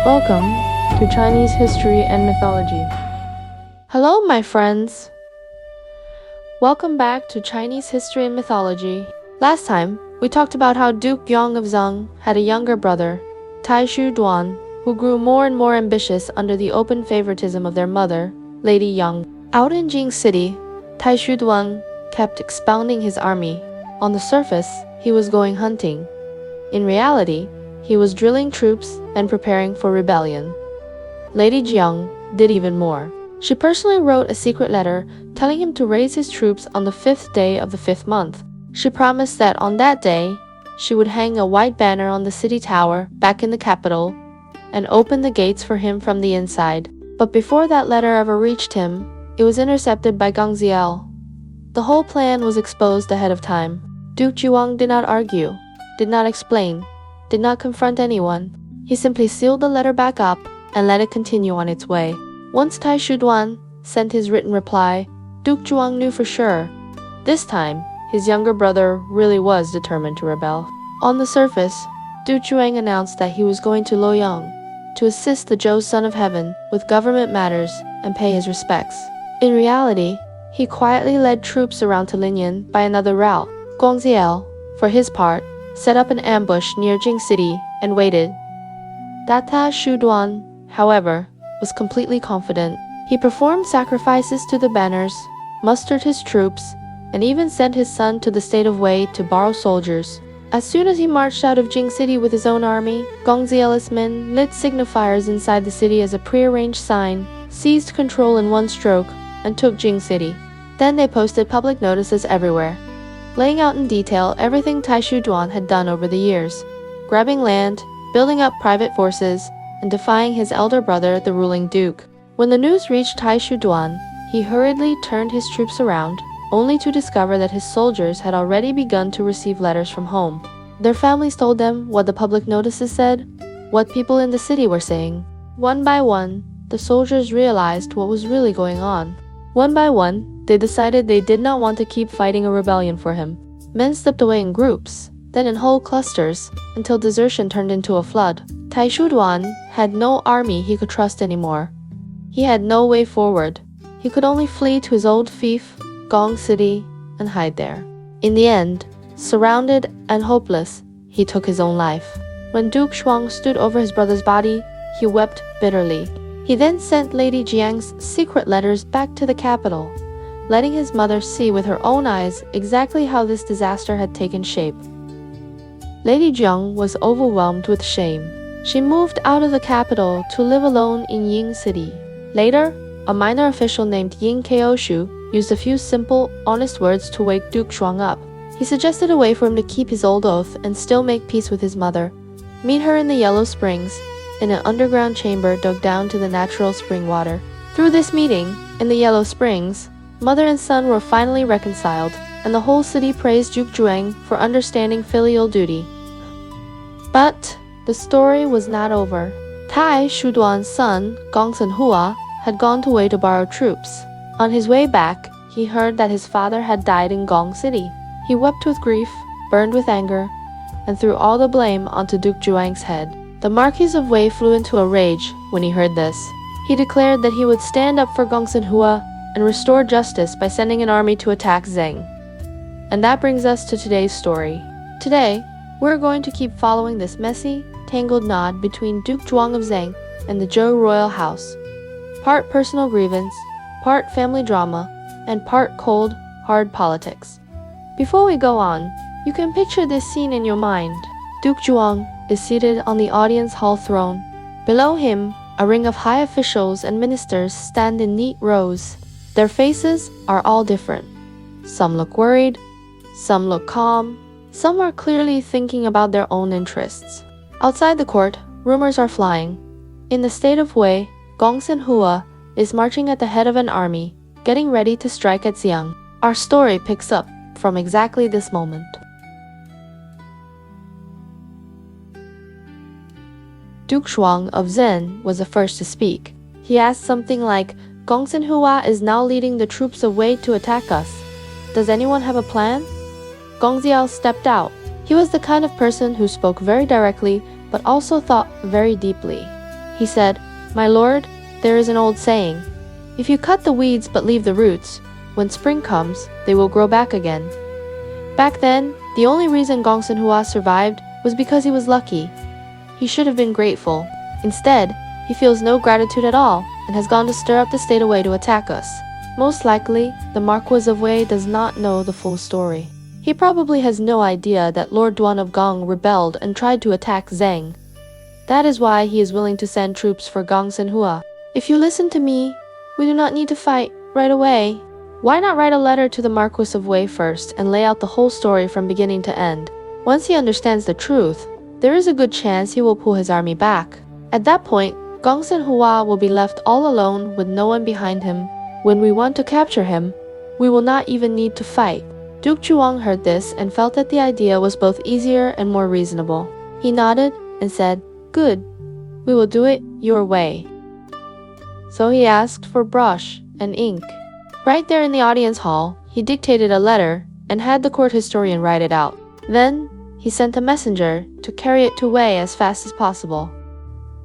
Welcome to Chinese history and mythology. Hello, my friends. Welcome back to Chinese history and mythology. Last time, we talked about how Duke Zhuang of Zheng had a younger brother, Taishu Duan, who grew more and more ambitious under the open favoritism of their mother, Lady Yang. Out in Jing City, Taishu Duan kept expounding his army. On the surface, he was going hunting. In reality, he was drilling troops and preparing for rebellion. Lady Jiang did even more. She personally wrote a secret letter telling him to raise his troops on the 5th day of the 5th month. She promised that on that day, she would hang a white banner on the city tower back in the capital and open the gates for him from the inside. But before that letter ever reached him, it was intercepted by Gongzi Lü. The whole plan was exposed ahead of time. Duke Zhuang did not argue, did not explain, did not confront anyone. He simply sealed the letter back up and let it continue on its way. Once Taishu Duan sent his written reply, Duke Zhuang knew for sure. This time, his younger brother really was determined to rebel. On the surface, Duke Zhuang announced that he was going to Luoyang to assist the Zhou son of heaven with government matters and pay his respects. In reality, he quietly led troops around to Linyan by another route. Gongzi Lü, for his part, set up an ambush near Jing City and waited. Taishu Duan, however, was completely confident. He performed sacrifices to the banners, mustered his troops, and even sent his son to the state of Wei to borrow soldiers. As soon as he marched out of Jing City with his own army, Gongzi Lü's men lit signifiers inside the city as a prearranged sign, seized control in one stroke, and took Jing City. Then they posted public notices everywhere, laying out in detail everything Taishu Duan had done over the years, grabbing land, building up private forces, and defying his elder brother, the ruling duke. When the news reached Taishu Duan, he hurriedly turned his troops around, only to discover that his soldiers had already begun to receive letters from home. Their families told them what the public notices said, what people in the city were saying. One by one, the soldiers realized what was really going on. One by one, they decided they did not want to keep fighting a rebellion for him. Men slipped away in groups, then in whole clusters, until desertion turned into a flood. Taishu Duan had no army he could trust anymore. He had no way forward. He could only flee to his old fief, Gong City, and hide there. In the end, surrounded and hopeless, he took his own life. When Duke Zhuang stood over his brother's body, he wept bitterly. He then sent Lady Jiang's secret letters back to the capital, letting his mother see with her own eyes exactly how this disaster had taken shape. Lady Jiang was overwhelmed with shame. She moved out of the capital to live alone in Ying City. Later, a minor official named Ying Keoshu used a few simple, honest words to wake Duke Zhuang up. He suggested a way for him to keep his old oath and still make peace with his mother. Meet her in the Yellow Springs, in an underground chamber dug down to the natural spring water. Through this meeting, in the Yellow Springs, mother and son were finally reconciled, and the whole city praised Duke Zhuang for understanding filial duty. But the story was not over. Taishu Duan's son, Gongsun Hua, had gone to Wei to borrow troops. On his way back, he heard that his father had died in Gong City. He wept with grief, burned with anger, and threw all the blame onto Duke Zhuang's head. The Marquis of Wei flew into a rage when he heard this. He declared that he would stand up for Gongsun Hua and restore justice by sending an army to attack Zheng. And that brings us to today's story. Today, we're going to keep following this messy, tangled knot between Duke Zhuang of Zheng and the Zhou royal house. Part personal grievance, part family drama, and part cold, hard politics. Before we go on, you can picture this scene in your mind. Duke Zhuang is seated on the audience hall throne. Below him, a ring of high officials and ministers stand in neat rows. Their faces are all different. Some look worried, some look calm, some are clearly thinking about their own interests. Outside the court, rumors are flying. In the state of Wei, Gongsun Hua is marching at the head of an army, getting ready to strike at Xiang. Our story picks up from exactly this moment. Duke Zhuang of Zheng was the first to speak. He asked something like, Gongsun Hua is now leading the troops of Wei to attack us. Does anyone have a plan? Gongzi Lü stepped out. He was the kind of person who spoke very directly, but also thought very deeply. He said, "My lord, there is an old saying. If you cut the weeds but leave the roots, when spring comes, they will grow back again." Back then, the only reason Gongsun Hua survived was because he was lucky. He should have been grateful. Instead, he feels no gratitude at all and has gone to stir up the state away to attack us. Most likely, the Marquis of Wei does not know the full story. He probably has no idea that Lord Zhuang of Zheng rebelled and tried to attack Zheng. That is why he is willing to send troops for Gongsun Hua. If you listen to me, we do not need to fight right away. Why not write a letter to the Marquis of Wei first and lay out the whole story from beginning to end? Once he understands the truth, there is a good chance he will pull his army back. At that point, Gongsun Hua will be left all alone with no one behind him. When we want to capture him, we will not even need to fight. Duke Zhuang heard this and felt that the idea was both easier and more reasonable. He nodded and said, "Good. We will do it your way." So he asked for brush and ink. Right there in the audience hall, he dictated a letter and had the court historian write it out. Then, he sent a messenger to carry it to Wei as fast as possible.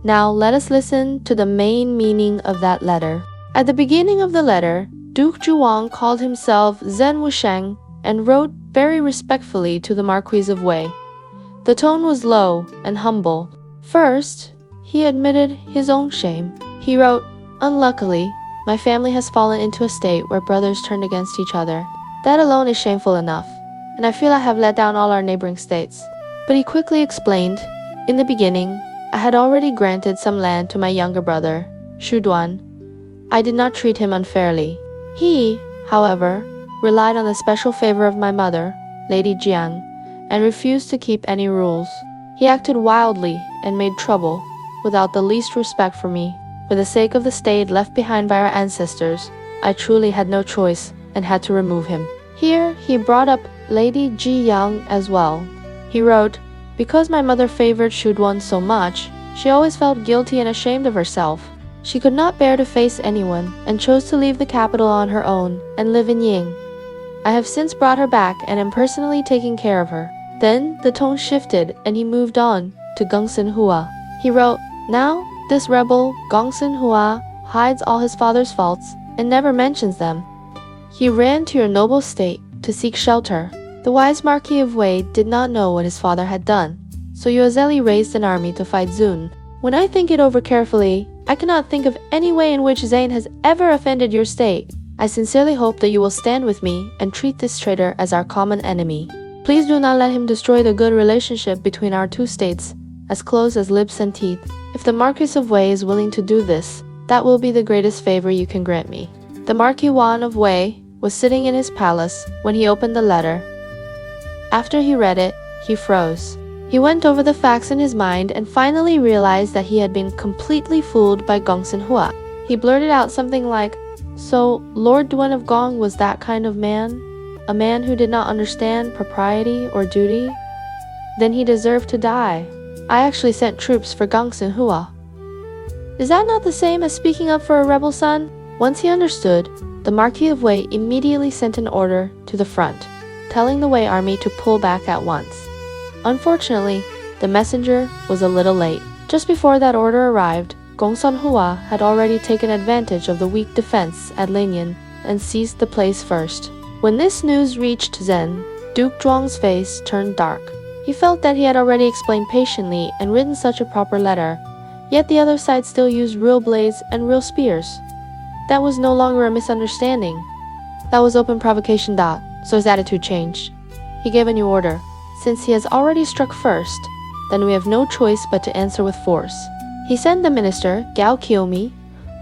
Now let us listen to the main meaning of that letter. At the beginning of the letter, Duke Zhuang called himself Zhen Wusheng and wrote very respectfully to the Marquis of Wei. The tone was low and humble. First, he admitted his own shame. He wrote, "Unluckily, my family has fallen into a state where brothers turned against each other. That alone is shameful enough, and I feel I have let down all our neighboring states." But he quickly explained, "In the beginning, I had already granted some land to my younger brother, Shu Duan. I did not treat him unfairly. He, however, relied on the special favor of my mother, Lady Jiang, and refused to keep any rules. He acted wildly and made trouble, without the least respect for me. For the sake of the state left behind by our ancestors, I truly had no choice and had to remove him." Here, he brought up Lady Ji Yang as well. He wrote, "Because my mother favored Shu Duan so much, she always felt guilty and ashamed of herself. She could not bear to face anyone and chose to leave the capital on her own and live in Ying. I have since brought her back and am personally taking care of her." Then the tone shifted and he moved on to Gongsun Hua. He wrote, "Now, this rebel, Gongsun Hua, hides all his father's faults and never mentions them. He ran to your noble state to seek shelter. The wise Marquis of Wei did not know what his father had done, so Yuezeli raised an army to fight Zun. When I think it over carefully, I cannot think of any way in which Zane has ever offended your state. I sincerely hope that you will stand with me and treat this traitor as our common enemy. Please do not let him destroy the good relationship between our two states, as close as lips and teeth. If the Marquis of Wei is willing to do this, that will be the greatest favor you can grant me." The Marquis Wan of Wei was sitting in his palace when he opened the letter. After he read it, he froze. He went over the facts in his mind and finally realized that he had been completely fooled by Gongsun Hua. He blurted out something like, "So, Lord Duan of Gong was that kind of man? A man who did not understand propriety or duty? Then he deserved to die. I actually sent troops for Gongsun Hua. Is that not the same as speaking up for a rebel son?" Once he understood, the Marquis of Wei immediately sent an order to the front, telling the Wei army to pull back at once. Unfortunately, the messenger was a little late. Just before that order arrived, Gongsun Hua had already taken advantage of the weak defense at Linyan and seized the place first. When this news reached Zhen, Duke Zhuang's face turned dark. He felt that he had already explained patiently and written such a proper letter, yet the other side still used real blades and real spears. That was no longer a misunderstanding. That was open provocation. So his attitude changed. He gave a new order. Since he has already struck first, then we have no choice but to answer with force. He sent the minister, Gao Qiumi,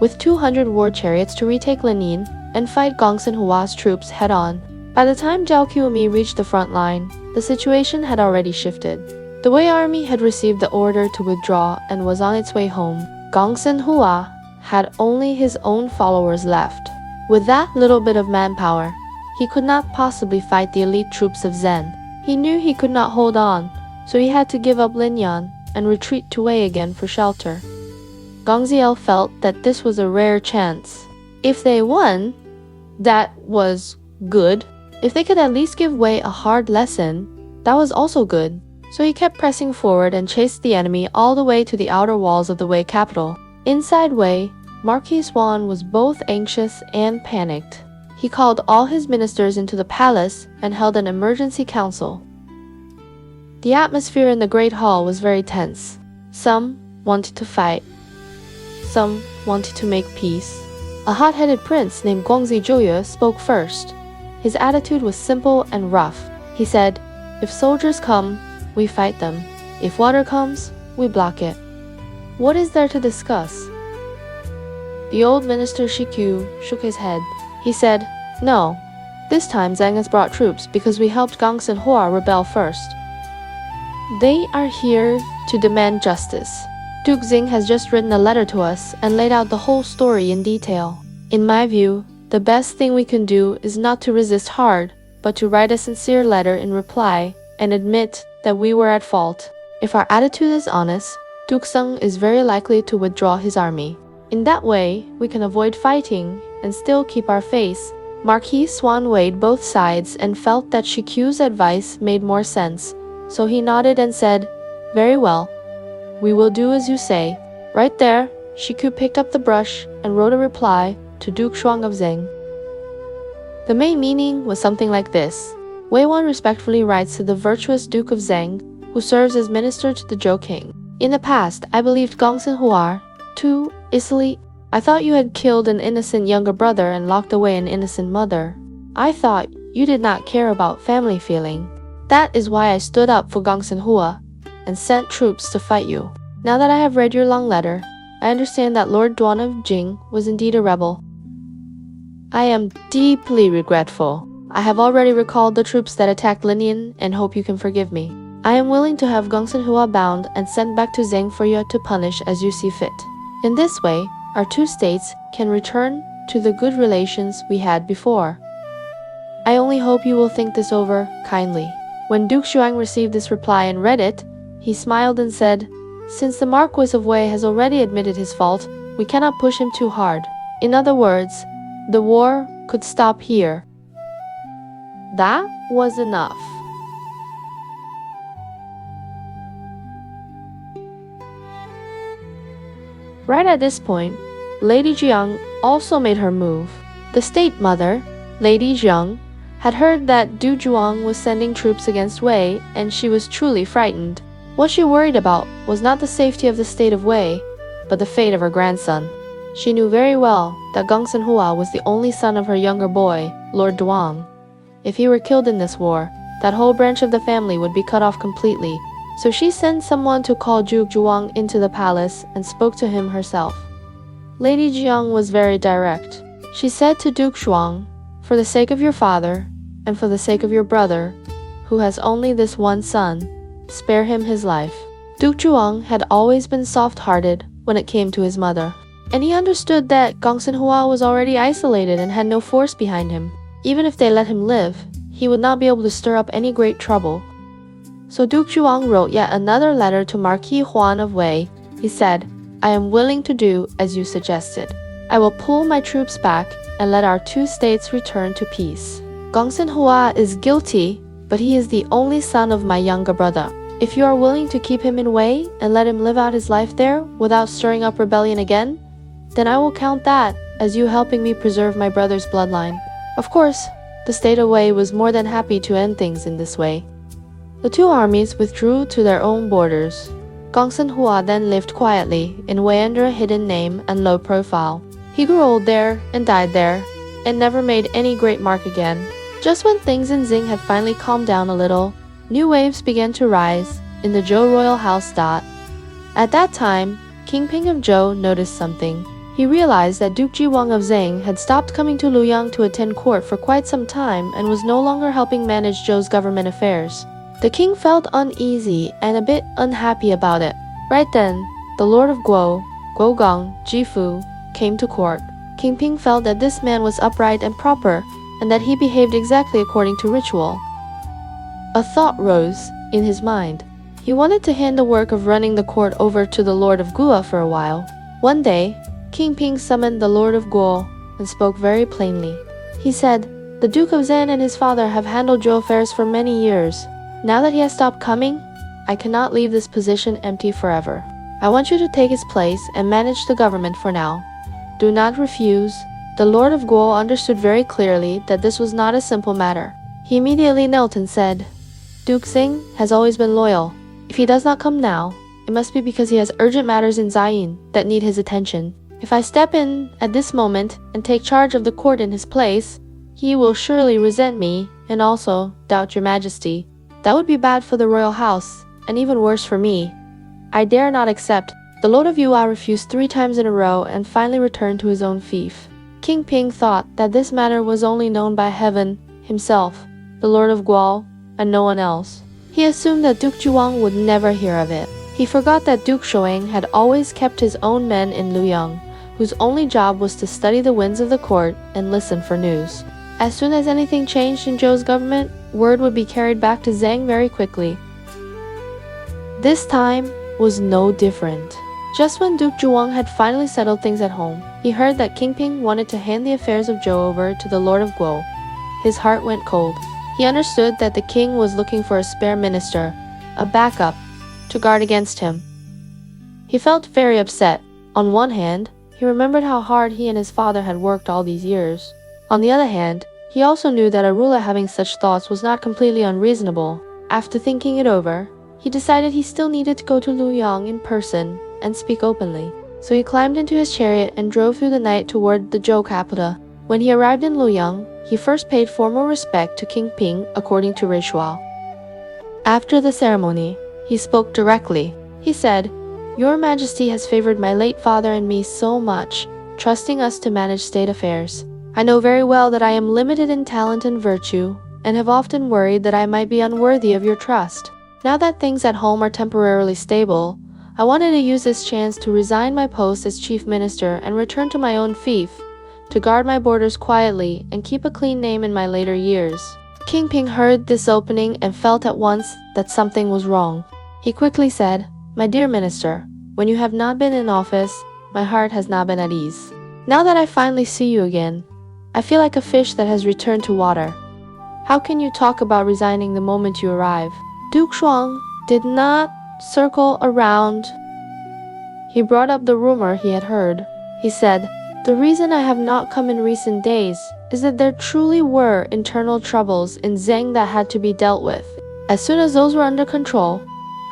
with 200 war chariots to retake Linyin and fight Gongsun Hua's troops head-on. By the time Zhao Qiumi reached the front line, the situation had already shifted. The Wei army had received the order to withdraw and was on its way home. Gongsun Hua had only his own followers left. With that little bit of manpower, he could not possibly fight the elite troops of Zhen. He knew he could not hold on, so he had to give up Linyan and retreat to Wei again for shelter. Gongzi Lü felt that this was a rare chance. If they won, that was good. If they could at least give Wei a hard lesson, that was also good. So he kept pressing forward and chased the enemy all the way to the outer walls of the Wei capital. Inside Wei, Marquis Wan was both anxious and panicked. He called all his ministers into the palace and held an emergency council. The atmosphere in the Great Hall was very tense. Some wanted to fight. Some wanted to make peace. A hot-headed prince named Gongzi Lü spoke first. His attitude was simple and rough. He said, "If soldiers come, we fight them. If water comes, we block it. What is there to discuss?" The old minister Shiqiu shook his head. He said, "No, this time Zhang has brought troops because we helped Gongsun Hua rebel first. They are here to demand justice. Duke Xing has just written a letter to us and laid out the whole story in detail. In my view, the best thing we can do is not to resist hard, but to write a sincere letter in reply and admit that we were at fault. If our attitude is honest, Duke Xing is very likely to withdraw his army. In that way, we can avoid fighting and still keep our face." Marquis Wan weighed both sides and felt that Shiqiu's advice made more sense, so he nodded and said, "Very well. We will do as you say." Right there, Shiqiu picked up the brush and wrote a reply to Duke Zhuang of Zheng. The main meaning was something like this. Wei Wan respectfully writes to the virtuous Duke of Zheng, who serves as minister to the Zhou king. "In the past, I believed Gongsun Hua too easily. I thought you had killed an innocent younger brother and locked away an innocent mother. I thought you did not care about family feeling. That is why I stood up for Gongsun Hua and sent troops to fight you. Now that I have read your long letter, I understand that Lord Zhuang of Zheng was indeed a rebel. I am deeply regretful. I have already recalled the troops that attacked Linian and hope you can forgive me. I am willing to have Gongsun Hua bound and sent back to Zheng for you to punish as you see fit. In this way, our two states can return to the good relations we had before. I only hope you will think this over kindly." When Duke Xuang received this reply and read it, he smiled and said, "Since the Marquis of Wei has already admitted his fault, we cannot push him too hard. In other words, the war could stop here." That was enough. Right at this point, Lady Jiang also made her move. The state mother, Lady Jiang, had heard that Du Zhuang was sending troops against Wei, and she was truly frightened. What she worried about was not the safety of the state of Wei, but the fate of her grandson. She knew very well that Gongsun Hua was the only son of her younger boy, Lord Zhuang. If he were killed in this war, that whole branch of the family would be cut off completely, so she sent someone to call Duke Zhuang into the palace and spoke to him herself. Lady Jiang was very direct. She said to Duke Zhuang, "For the sake of your father, and for the sake of your brother, who has only this one son, spare him his life." Duke Zhuang had always been soft-hearted when it came to his mother, and he understood that Gongsun Hua was already isolated and had no force behind him. Even if they let him live, he would not be able to stir up any great trouble. So Duke Zhuang wrote yet another letter to Marquis Huan of Wei. He said, "I am willing to do as you suggested. I will pull my troops back and let our two states return to peace. Gongsun Hua is guilty, but he is the only son of my younger brother. If you are willing to keep him in Wei and let him live out his life there without stirring up rebellion again, then I will count that as you helping me preserve my brother's bloodline." Of course, the state of Wei was more than happy to end things in this way. The two armies withdrew to their own borders. Gongsun Hua then lived quietly in Wei under a hidden name and low profile. He grew old there and died there, and never made any great mark again. Just when things in Xing had finally calmed down a little, new waves began to rise in the Zhou royal house. At that time, King Ping of Zhou noticed something. He realized that Duke Zhuang of Zheng had stopped coming to Luoyang to attend court for quite some time and was no longer helping manage Zhou's government affairs. The king felt uneasy and a bit unhappy about it. Right then, the Lord of Guo, Guogong, Jifu, came to court. King Ping felt that this man was upright and proper, and that he behaved exactly according to ritual. A thought rose in his mind. He wanted to hand the work of running the court over to the Lord of Guo for a while. One day, King Ping summoned the Lord of Guo and spoke very plainly. He said, "The Duke of Zhen and his father have handled Zhou affairs for many years. Now that he has stopped coming, I cannot leave this position empty forever. I want you to take his place and manage the government for now. Do not refuse." The Lord of Guo understood very clearly that this was not a simple matter. He immediately knelt and said, "Duke Xing has always been loyal. If he does not come now, it must be because he has urgent matters in Ziyin that need his attention. If I step in at this moment and take charge of the court in his place, he will surely resent me and also doubt your majesty. That would be bad for the royal house, and even worse for me. I dare not accept." The Lord of Yuan refused 3 times in a row and finally returned to his own fief. King Ping thought that this matter was only known by heaven himself, the Lord of Guo, and no one else. He assumed that Duke Zhuang would never hear of it. He forgot that Duke Shoang had always kept his own men in Luoyang, whose only job was to study the winds of the court and listen for news. As soon as anything changed in Zhou's government, word would be carried back to Zheng very quickly. This time was no different. Just when Duke Zhuang had finally settled things at home, he heard that King Ping wanted to hand the affairs of Zhou over to the Lord of Guo. His heart went cold. He understood that the king was looking for a spare minister, a backup, to guard against him. He felt very upset. On one hand, he remembered how hard he and his father had worked all these years. On the other hand, he also knew that a ruler having such thoughts was not completely unreasonable. After thinking it over, he decided he still needed to go to Luoyang in person and speak openly. So he climbed into his chariot and drove through the night toward the Zhou capital. When he arrived in Luoyang, he first paid formal respect to King Ping according to ritual. After the ceremony, he spoke directly. He said, "Your Majesty has favored my late father and me so much, trusting us to manage state affairs. I know very well that I am limited in talent and virtue, and have often worried that I might be unworthy of your trust. Now that things at home are temporarily stable, I wanted to use this chance to resign my post as chief minister and return to my own fief, to guard my borders quietly and keep a clean name in my later years." King Ping heard this opening and felt at once that something was wrong. He quickly said, "My dear minister, when you have not been in office, my heart has not been at ease. Now that I finally see you again, I feel like a fish that has returned to water. How can you talk about resigning the moment you arrive?" Duke Shuang did not circle around. He brought up the rumor he had heard. He said, "The reason I have not come in recent days is that there truly were internal troubles in Zheng that had to be dealt with. As soon as those were under control,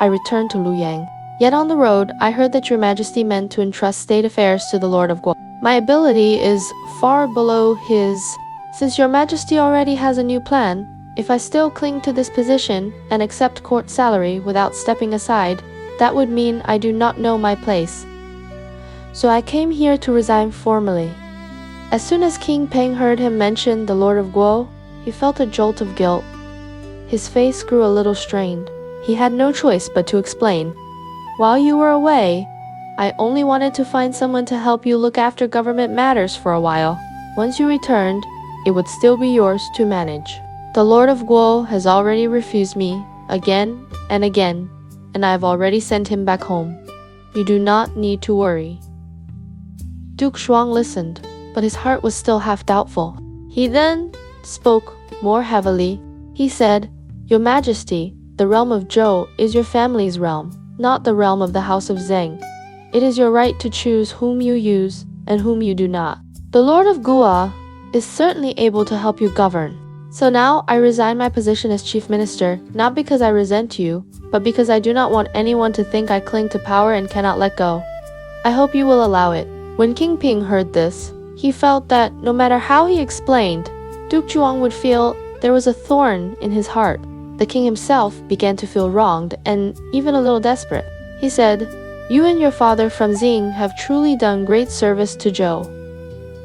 I returned to Luoyang. Yet on the road, I heard that your Majesty meant to entrust state affairs to the Lord of Guo. My ability is far below his. Since your Majesty already has a new plan, if I still cling to this position and accept court salary without stepping aside, that would mean I do not know my place. So I came here to resign formally." As soon as King Peng heard him mention the Lord of Guo, he felt a jolt of guilt. His face grew a little strained. He had no choice but to explain. "While you were away, I only wanted to find someone to help you look after government matters for a while. Once you returned, it would still be yours to manage. The Lord of Guo has already refused me again and again, and I have already sent him back home. You do not need to worry." Duke Shuang listened, but his heart was still half doubtful. He then spoke more heavily. He said, "Your Majesty, the realm of Zhou is your family's realm, not the realm of the House of Zheng. It is your right to choose whom you use and whom you do not. The Lord of Guo is certainly able to help you govern. So now I resign my position as chief minister, not because I resent you, but because I do not want anyone to think I cling to power and cannot let go. I hope you will allow it." When King Ping heard this, he felt that no matter how he explained, Duke Zhuang would feel there was a thorn in his heart. The king himself began to feel wronged and even a little desperate. He said, "You and your father from Xing have truly done great service to Zhou.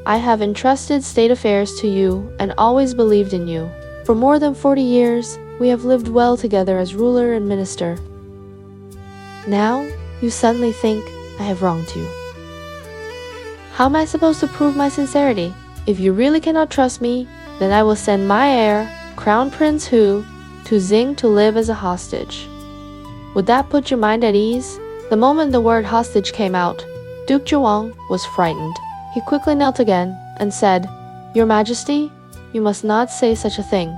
I have entrusted state affairs to you and always believed in you. For more than 40 years, we have lived well together as ruler and minister. Now, you suddenly think I have wronged you. How am I supposed to prove my sincerity? If you really cannot trust me, then I will send my heir, Crown Prince Hu, to Xing to live as a hostage. Would that put your mind at ease?" The moment the word hostage came out, Duke Zhuang was frightened. He quickly knelt again and said, "Your Majesty, you must not say such a thing.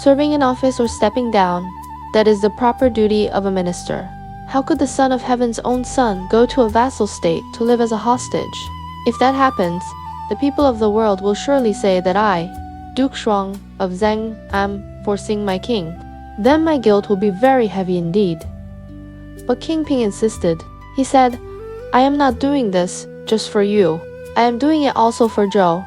Serving in office or stepping down, that is the proper duty of a minister. How could the son of heaven's own son go to a vassal state to live as a hostage? If that happens, the people of the world will surely say that I, Duke Zhuang of Zheng, am forcing my king. Then my guilt will be very heavy indeed. But King Ping insisted. He said, I am not doing this just for you. I am doing it also for Zhou.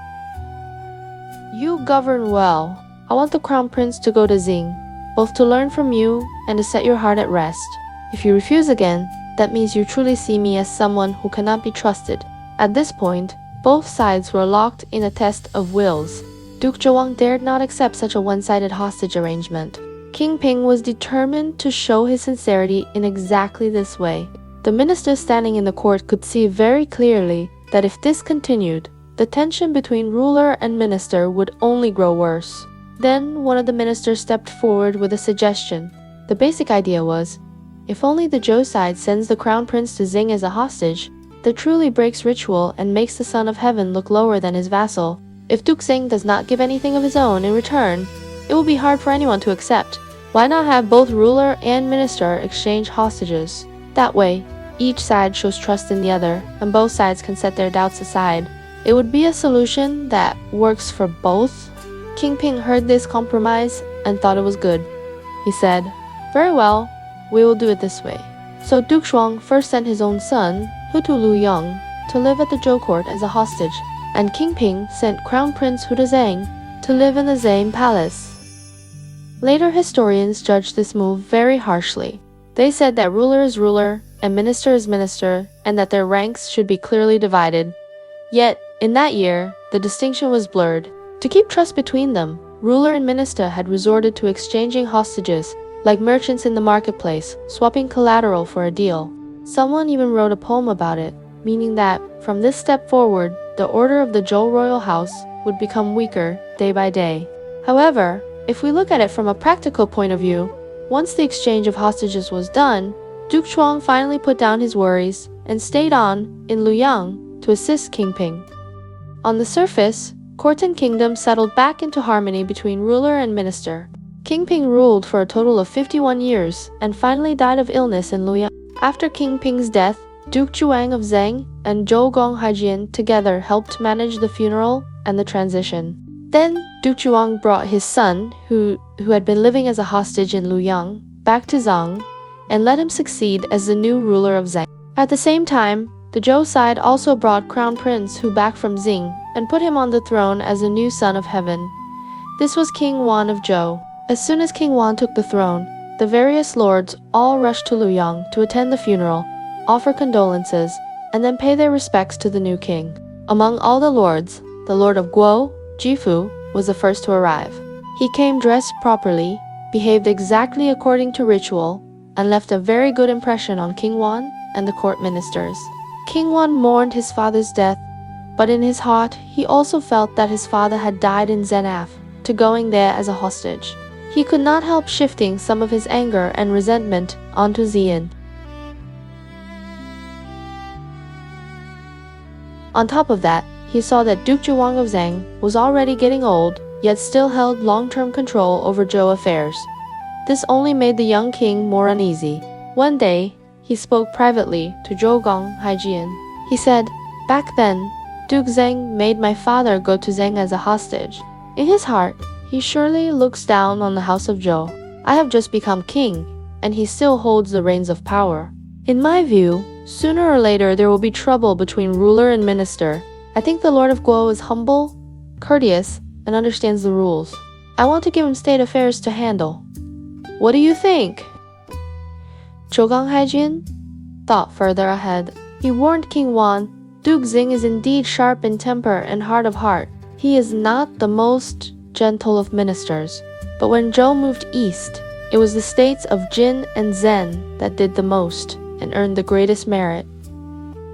You govern well. I want the crown prince to go to Jing, both to learn from you and to set your heart at rest. If you refuse again, that means you truly see me as someone who cannot be trusted. At this point, both sides were locked in a test of wills. Duke Zhuang dared not accept such a one-sided hostage arrangement. King Ping was determined to show his sincerity in exactly this way. The ministers standing in the court could see very clearly that if this continued, the tension between ruler and minister would only grow worse. Then one of the ministers stepped forward with a suggestion. The basic idea was, if only the Zhou side sends the crown prince to Jing as a hostage, that truly breaks ritual and makes the son of heaven look lower than his vassal. If Duke Zheng does not give anything of his own in return, it will be hard for anyone to accept. Why not have both ruler and minister exchange hostages? That way, each side shows trust in the other, and both sides can set their doubts aside. It would be a solution that works for both. King Ping heard this compromise and thought it was good. He said, very well, we will do it this way. So Duke Zhuang first sent his own son, Hutu Luyang, to live at the Zhou court as a hostage, and King Ping sent Crown Prince Hutu Zheng to live in the Zhang palace. Later historians judged this move very harshly. They said that ruler is ruler and minister is minister, and that their ranks should be clearly divided. Yet, in that year, the distinction was blurred. To keep trust between them, ruler and minister had resorted to exchanging hostages, like merchants in the marketplace, swapping collateral for a deal. Someone even wrote a poem about it, meaning that, from this step forward, the order of the Zhou royal house would become weaker day by day. However, if we look at it from a practical point of view, once the exchange of hostages was done, Duke Zhuang finally put down his worries and stayed on in Luoyang to assist King Ping. On the surface, court and kingdom settled back into harmony between ruler and minister. King Ping ruled for a total of 51 years and finally died of illness in Luoyang. After King Ping's death, Duke Zhuang of Zheng and Zhou Gonghajian together helped manage the funeral and the transition. Then, Duke Zhuang brought his son, who had been living as a hostage in Luoyang, back to Zhang and let him succeed as the new ruler of Zheng. At the same time, the Zhou side also brought Crown Prince Hu back from Jing and put him on the throne as the new son of heaven. This was King Wan of Zhou. As soon as King Wan took the throne, the various lords all rushed to Luoyang to attend the funeral, offer condolences, and then pay their respects to the new king. Among all the lords, the lord of Guo, Jifu, was the first to arrive. He came dressed properly, behaved exactly according to ritual, and left a very good impression on King Wan and the court ministers. King Wan mourned his father's death, but in his heart he also felt that his father had died in Zenaf, to going there as a hostage. He could not help shifting some of his anger and resentment onto Zian. On top of that, he saw that Duke Zhuang of Zheng was already getting old, yet still held long-term control over Zhou affairs. This only made the young king more uneasy. One day, he spoke privately to Zhou Gonghajian. He said, back then, Duke Zheng made my father go to Zheng as a hostage. In his heart, he surely looks down on the house of Zhou. I have just become king, and he still holds the reins of power. In my view, sooner or later there will be trouble between ruler and minister. I think the Lord of Guo is humble, courteous, and understands the rules. I want to give him state affairs to handle. What do you think? Zhou Gonghajian thought further ahead. He warned King Wan, Duke Xing is indeed sharp in temper and hard of heart. He is not the most gentle of ministers. But when Zhou moved east, it was the states of Jin and Zhen that did the most and earned the greatest merit.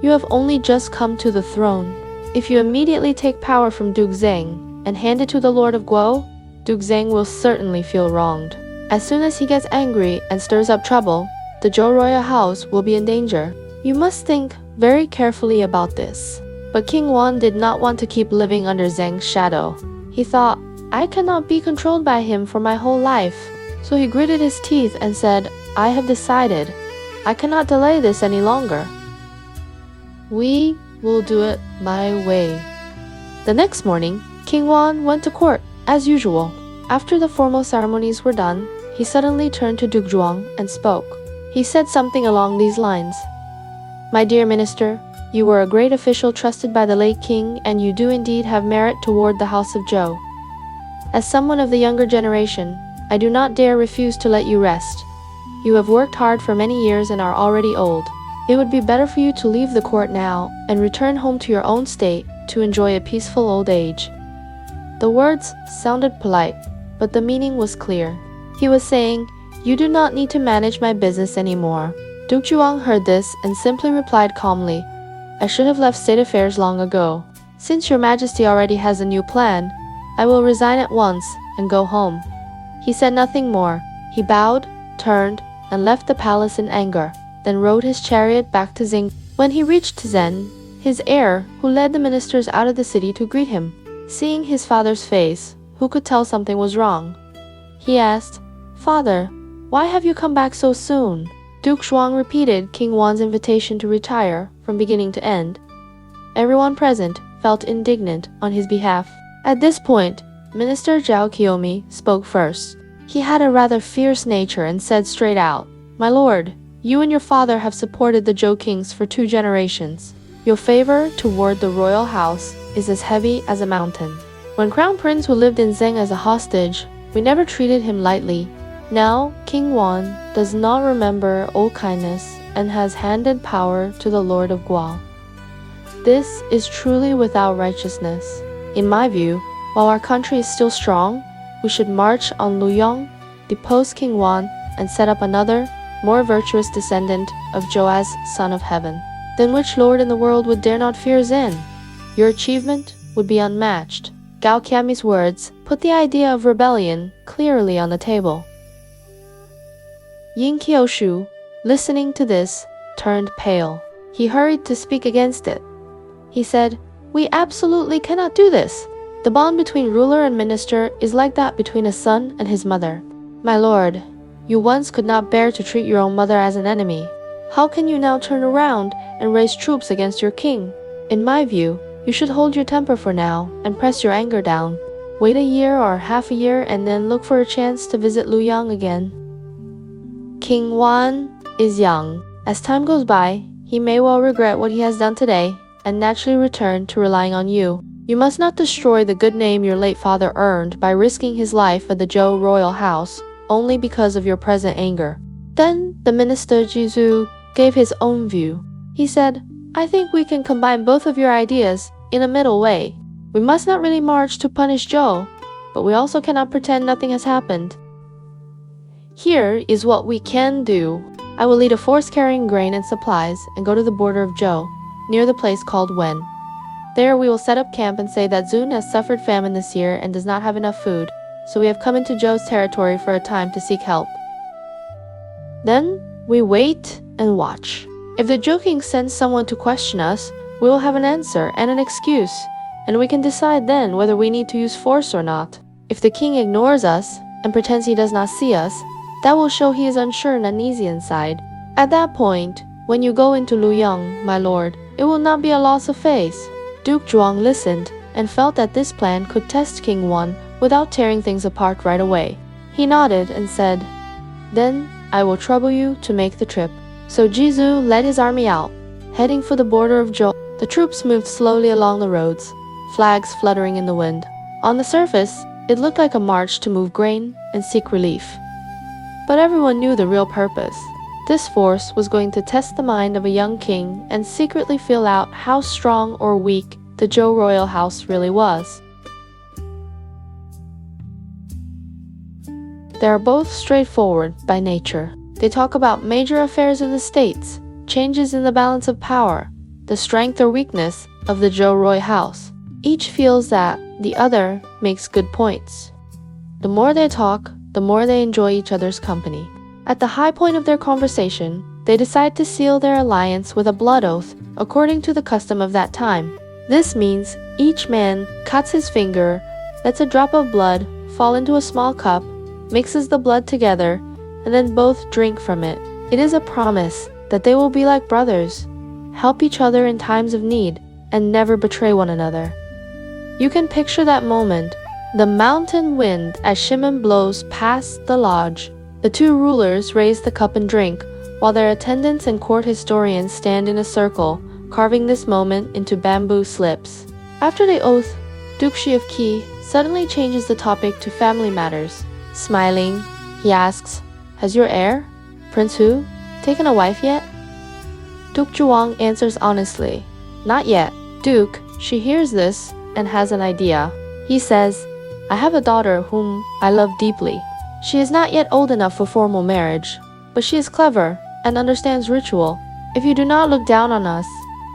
You have only just come to the throne. If you immediately take power from Duke Zheng and hand it to the Lord of Guo, Duke Zheng will certainly feel wronged. As soon as he gets angry and stirs up trouble, the Zhou royal house will be in danger. You must think very carefully about this. But King Wan did not want to keep living under Zheng's shadow. He thought, I cannot be controlled by him for my whole life. So he gritted his teeth and said, I have decided. I cannot delay this any longer. We will do it my way. The next morning, King Wan went to court, as usual. After the formal ceremonies were done, he suddenly turned to Duke Zhuang and spoke. He said something along these lines. My dear minister, you were a great official trusted by the late king, and you do indeed have merit toward the house of Zhou. As someone of the younger generation, I do not dare refuse to let you rest. You have worked hard for many years and are already old. It would be better for you to leave the court now and return home to your own state to enjoy a peaceful old age. The words sounded polite, but the meaning was clear. He was saying, you do not need to manage my business anymore. Duke Zhuang heard this and simply replied calmly, I should have left state affairs long ago. Since your majesty already has a new plan, I will resign at once and go home. He said nothing more. He bowed, turned, and left the palace in anger, then rode his chariot back to Zing. When he reached Zhen, his heir, who led the ministers out of the city to greet him, seeing his father's face, who could tell something was wrong, he asked, Father, why have you come back so soon? Duke Zhuang repeated King Wan's invitation to retire from beginning to end. Everyone present felt indignant on his behalf. At this point, Minister Zhao Qiumi spoke first. He had a rather fierce nature and said straight out, My lord, you and your father have supported the Zhou kings for 2 generations. Your favor toward the royal house is as heavy as a mountain. When Crown Prince who lived in Zheng as a hostage, we never treated him lightly. Now, King Wan does not remember old kindness and has handed power to the Lord of Guo. This is truly without righteousness. In my view, while our country is still strong, we should march on Luoyang, depose King Wan, and set up another, more virtuous descendant of Zhou as son of heaven. Then which lord in the world would dare not fear Zhen? Your achievement would be unmatched. Gao Qiami's words put the idea of rebellion clearly on the table. Yin Qiushu, listening to this, turned pale. He hurried to speak against it. He said, We absolutely cannot do this. The bond between ruler and minister is like that between a son and his mother. My lord, you once could not bear to treat your own mother as an enemy. How can you now turn around and raise troops against your king? In my view, you should hold your temper for now and press your anger down. Wait a year or half a year and then look for a chance to visit Luoyang again. King Wan is young. As time goes by, he may well regret what he has done today and naturally return to relying on you. You must not destroy the good name your late father earned by risking his life at the Zhou royal house only because of your present anger. Then the minister Jizu gave his own view. He said, I think we can combine both of your ideas in a middle way. We must not really march to punish Zhou, but we also cannot pretend nothing has happened. Here is what we can do. I will lead a force carrying grain and supplies and go to the border of Zhou, near the place called Wen. There we will set up camp and say that Zun has suffered famine this year and does not have enough food, so we have come into Zhou's territory for a time to seek help. Then we wait and watch. If the Zhou king sends someone to question us, we will have an answer and an excuse, and we can decide then whether we need to use force or not. If the king ignores us and pretends he does not see us, that will show he is unsure and uneasy inside. At that point, when you go into Luoyang, my lord, it will not be a loss of face. Duke Zhuang listened and felt that this plan could test King Wan without tearing things apart right away. He nodded and said, Then I will trouble you to make the trip. So Jizu led his army out, heading for the border of Zhou. The troops moved slowly along the roads, flags fluttering in the wind. On the surface, it looked like a march to move grain and seek relief. But everyone knew the real purpose. This force was going to test the mind of a young king and secretly feel out how strong or weak the Zhou royal house really was. They are both straightforward by nature. They talk about major affairs of the states, changes in the balance of power, the strength or weakness of the Zhou royal house. Each feels that the other makes good points. The more they talk, the more they enjoy each other's company. At the high point of their conversation, they decide to seal their alliance with a blood oath according to the custom of that time. This means each man cuts his finger, lets a drop of blood fall into a small cup, mixes the blood together, and then both drink from it. It is a promise that they will be like brothers, help each other in times of need, and never betray one another. You can picture that moment, the mountain wind as Shimon blows past the lodge. The two rulers raise the cup and drink, while their attendants and court historians stand in a circle, carving this moment into bamboo slips. After the oath, Duke Shi of Qi suddenly changes the topic to family matters. Smiling, he asks, "Has your heir, Prince Hu, taken a wife yet?" Duke Zhuang answers honestly, "Not yet." Duke Shi hears this and has an idea. He says, "I have a daughter whom I love deeply. She is not yet old enough for formal marriage, but she is clever and understands ritual. If you do not look down on us,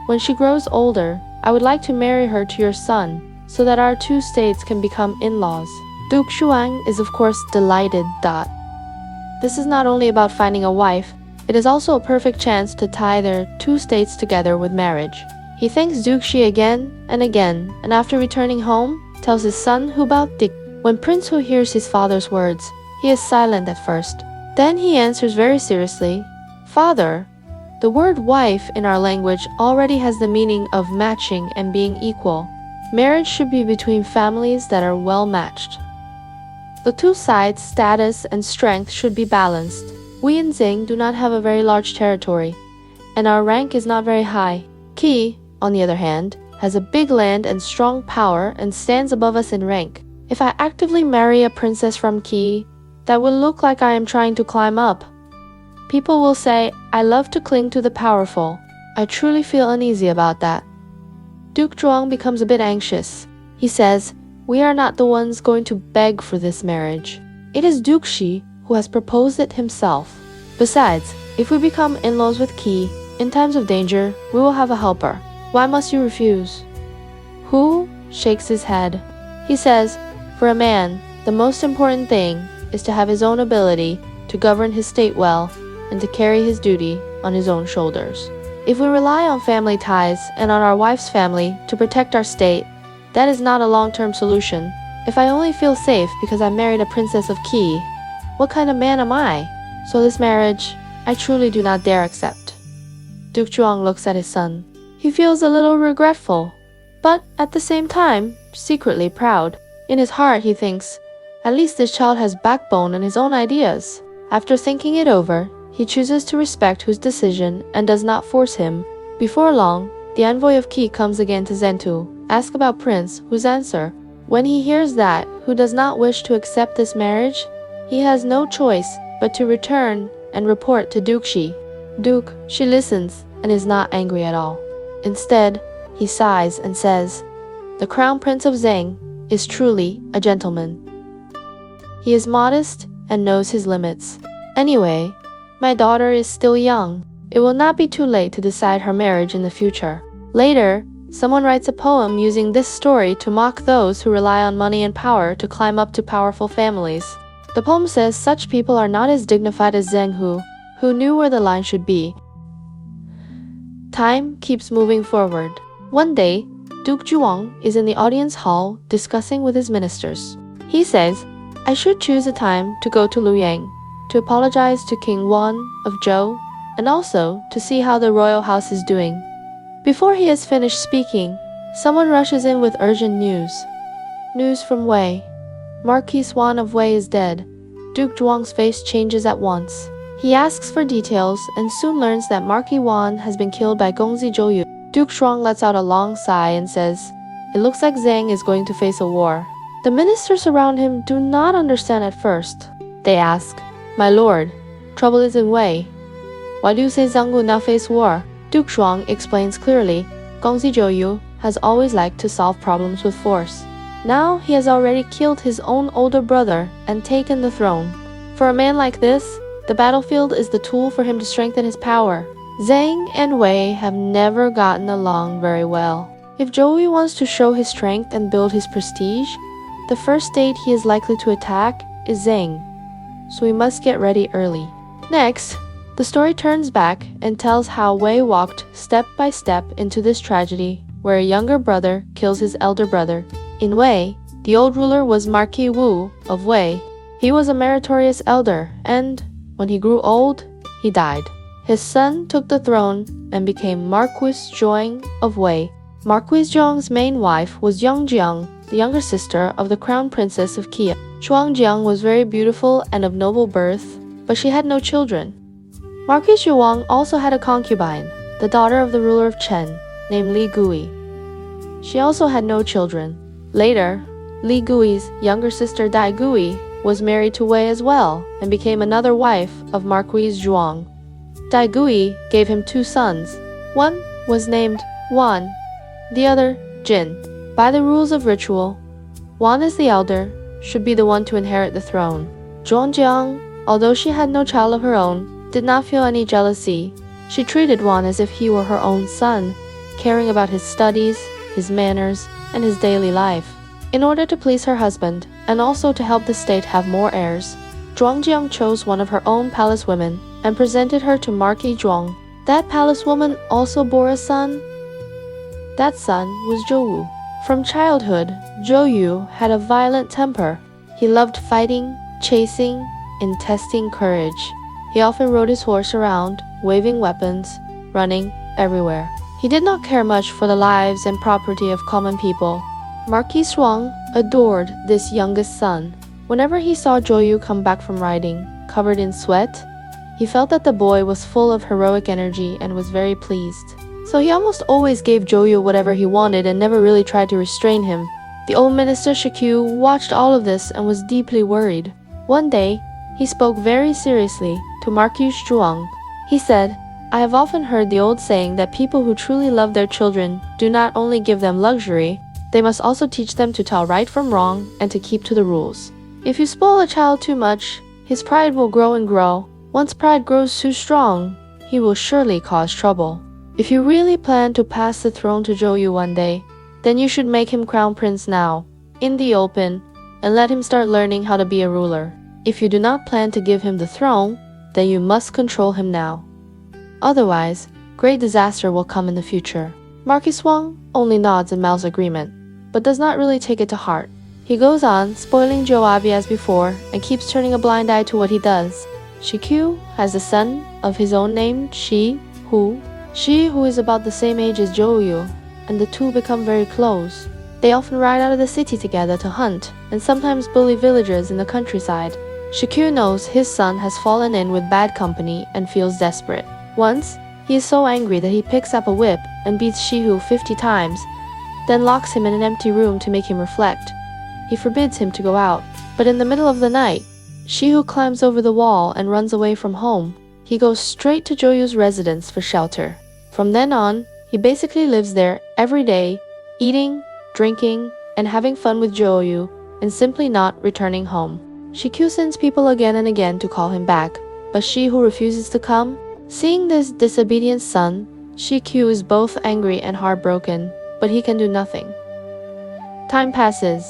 when she grows older, I would like to marry her to your son, so that our two states can become in-laws." Duke Shuang is of course delighted. This is not only about finding a wife, it is also a perfect chance to tie their two states together with marriage. He thanks Duke Shi again, and after returning home, tells his son Hu about Dik. When Prince Hu hears his father's words, he is silent at first. Then he answers very seriously, "Father, the word wife in our language already has the meaning of matching and being equal. Marriage should be between families that are well matched. The two sides' status and strength should be balanced. We in Zheng do not have a very large territory, and our rank is not very high. Qi, on the other hand, has a big land and strong power and stands above us in rank. If I actively marry a princess from Qi, that will look like I am trying to climb up. People will say, I love to cling to the powerful. I truly feel uneasy about that." Duke Zhuang becomes a bit anxious. He says, "We are not the ones going to beg for this marriage. It is Duke Shi who has proposed it himself. Besides, if we become in-laws with Qi, in times of danger, we will have a helper. Why must you refuse?" Hu shakes his head. He says, "For a man, the most important thing is to have his own ability to govern his state well and to carry his duty on his own shoulders. If we rely on family ties and on our wife's family to protect our state, that is not a long-term solution. If I only feel safe because I married a princess of Qi, what kind of man am I? So this marriage, I truly do not dare accept." Duke Zhuang looks at his son. He feels a little regretful, but at the same time, secretly proud. In his heart, he thinks, at least this child has backbone and his own ideas. After thinking it over, he chooses to respect Hu's decision and does not force him. Before long, the envoy of Qi comes again to Zhentu, ask about Prince Hu's answer. When he hears that Hu does not wish to accept this marriage, he has no choice but to return and report to Duke Shi. Duke Shi listens and is not angry at all. Instead, he sighs and says, "The Crown Prince of Zheng is truly a gentleman. He is modest and knows his limits. Anyway, my daughter is still young. It will not be too late to decide her marriage in the future." Later, someone writes a poem using this story to mock those who rely on money and power to climb up to powerful families. The poem says such people are not as dignified as Zheng Hu, who knew where the line should be. Time keeps moving forward. One day, Duke Zhuang is in the audience hall discussing with his ministers. He says, "I should choose a time to go to Luoyang, to apologize to King Wan of Zhou, and also to see how the royal house is doing." Before he has finished speaking, someone rushes in with urgent news. News from Wei. Marquis Wan of Wei is dead. Duke Zhuang's face changes at once. He asks for details and soon learns that Marquis Wan has been killed by Gongzi Lü. Duke Zhuang lets out a long sigh and says, "It looks like Zheng is going to face a war." The ministers around him do not understand at first. They ask, "My lord, trouble is in Wei. Why do you say Zhang will not face war?" Duke Zhuang explains clearly, Gongzi Lü has always liked to solve problems with force. Now he has already killed his own older brother and taken the throne. For a man like this, the battlefield is the tool for him to strengthen his power. Zheng and Wei have never gotten along very well. If Zhou wants to show his strength and build his prestige, the first state he is likely to attack is Zheng, so he must get ready early. Next, the story turns back and tells how Wei walked step by step into this tragedy where a younger brother kills his elder brother. In Wei, the old ruler was Marquis Wu of Wei. He was a meritorious elder and, when he grew old, he died. his son took the throne and became Marquis Zhuang of Wei. Marquis Zhuang's main wife was Zhang, the younger sister of the crown princess of Kia. Zhuang was very beautiful and of noble birth, but she had no children. Marquis Zhuang also had a concubine, the daughter of the ruler of Chen, named Li Gui. She also had no children. Later, Li Gui's younger sister Dai Gui was married to Wei as well and became another wife of Marquis Zhuang. Dai Gui gave him 2 sons. One was named Wan, the other Jin. By the rules of ritual, Wan as the elder should be the one to inherit the throne. Zhuang, although she had no child of her own, did not feel any jealousy. She treated Wan as if he were her own son, caring about his studies, his manners, and his daily life. In order to please her husband, and also to help the state have more heirs, Zhuang chose one of her own palace women and presented her to Marquis Zhuang. That palace woman also bore a son. That son was Zhou. From childhood, Zhou had a violent temper. He loved fighting, chasing, and testing courage. He often rode his horse around, waving weapons, running everywhere. He did not care much for the lives and property of common people. Marquis Zhuang adored this youngest son. Whenever he saw Zhou come back from riding, covered in sweat, he felt that the boy was full of heroic energy and was very pleased. So he almost always gave Zhou whatever he wanted and never really tried to restrain him. The old minister Shikyu watched all of this and was deeply worried. One day, he spoke very seriously to Marquis Zhuang. He said, "I have often heard the old saying that people who truly love their children do not only give them luxury, they must also teach them to tell right from wrong and to keep to the rules. If you spoil a child too much, his pride will grow and grow. Once pride grows too strong, he will surely cause trouble. If you really plan to pass the throne to Zhou one day, then you should make him crown prince now, in the open, and let him start learning how to be a ruler. If you do not plan to give him the throne, then you must control him now. Otherwise, great disaster will come in the future." Marquis Zhuang only nods in mouths agreement, but does not really take it to heart. He goes on, spoiling Zhou as before, and keeps turning a blind eye to what he does. Shikyu has a son of his own named Shi Hu is about the same age as Zhou, and the two become very close. They often ride out of the city together to hunt, and sometimes bully villagers in the countryside. Shikyu knows his son has fallen in with bad company and feels desperate. Once, he is so angry that he picks up a whip and beats Shihu 50 times, then locks him in an empty room to make him reflect. He forbids him to go out, but in the middle of the night, Shihu climbs over the wall and runs away from home. He goes straight to Zhou's residence for shelter. From then on, he basically lives there every day, eating, drinking, and having fun with Zhou, and simply not returning home. Shikyu sends people again and again to call him back, but Shihu refuses to come. Seeing this disobedient son, Shikyu is both angry and heartbroken, but he can do nothing. Time passes.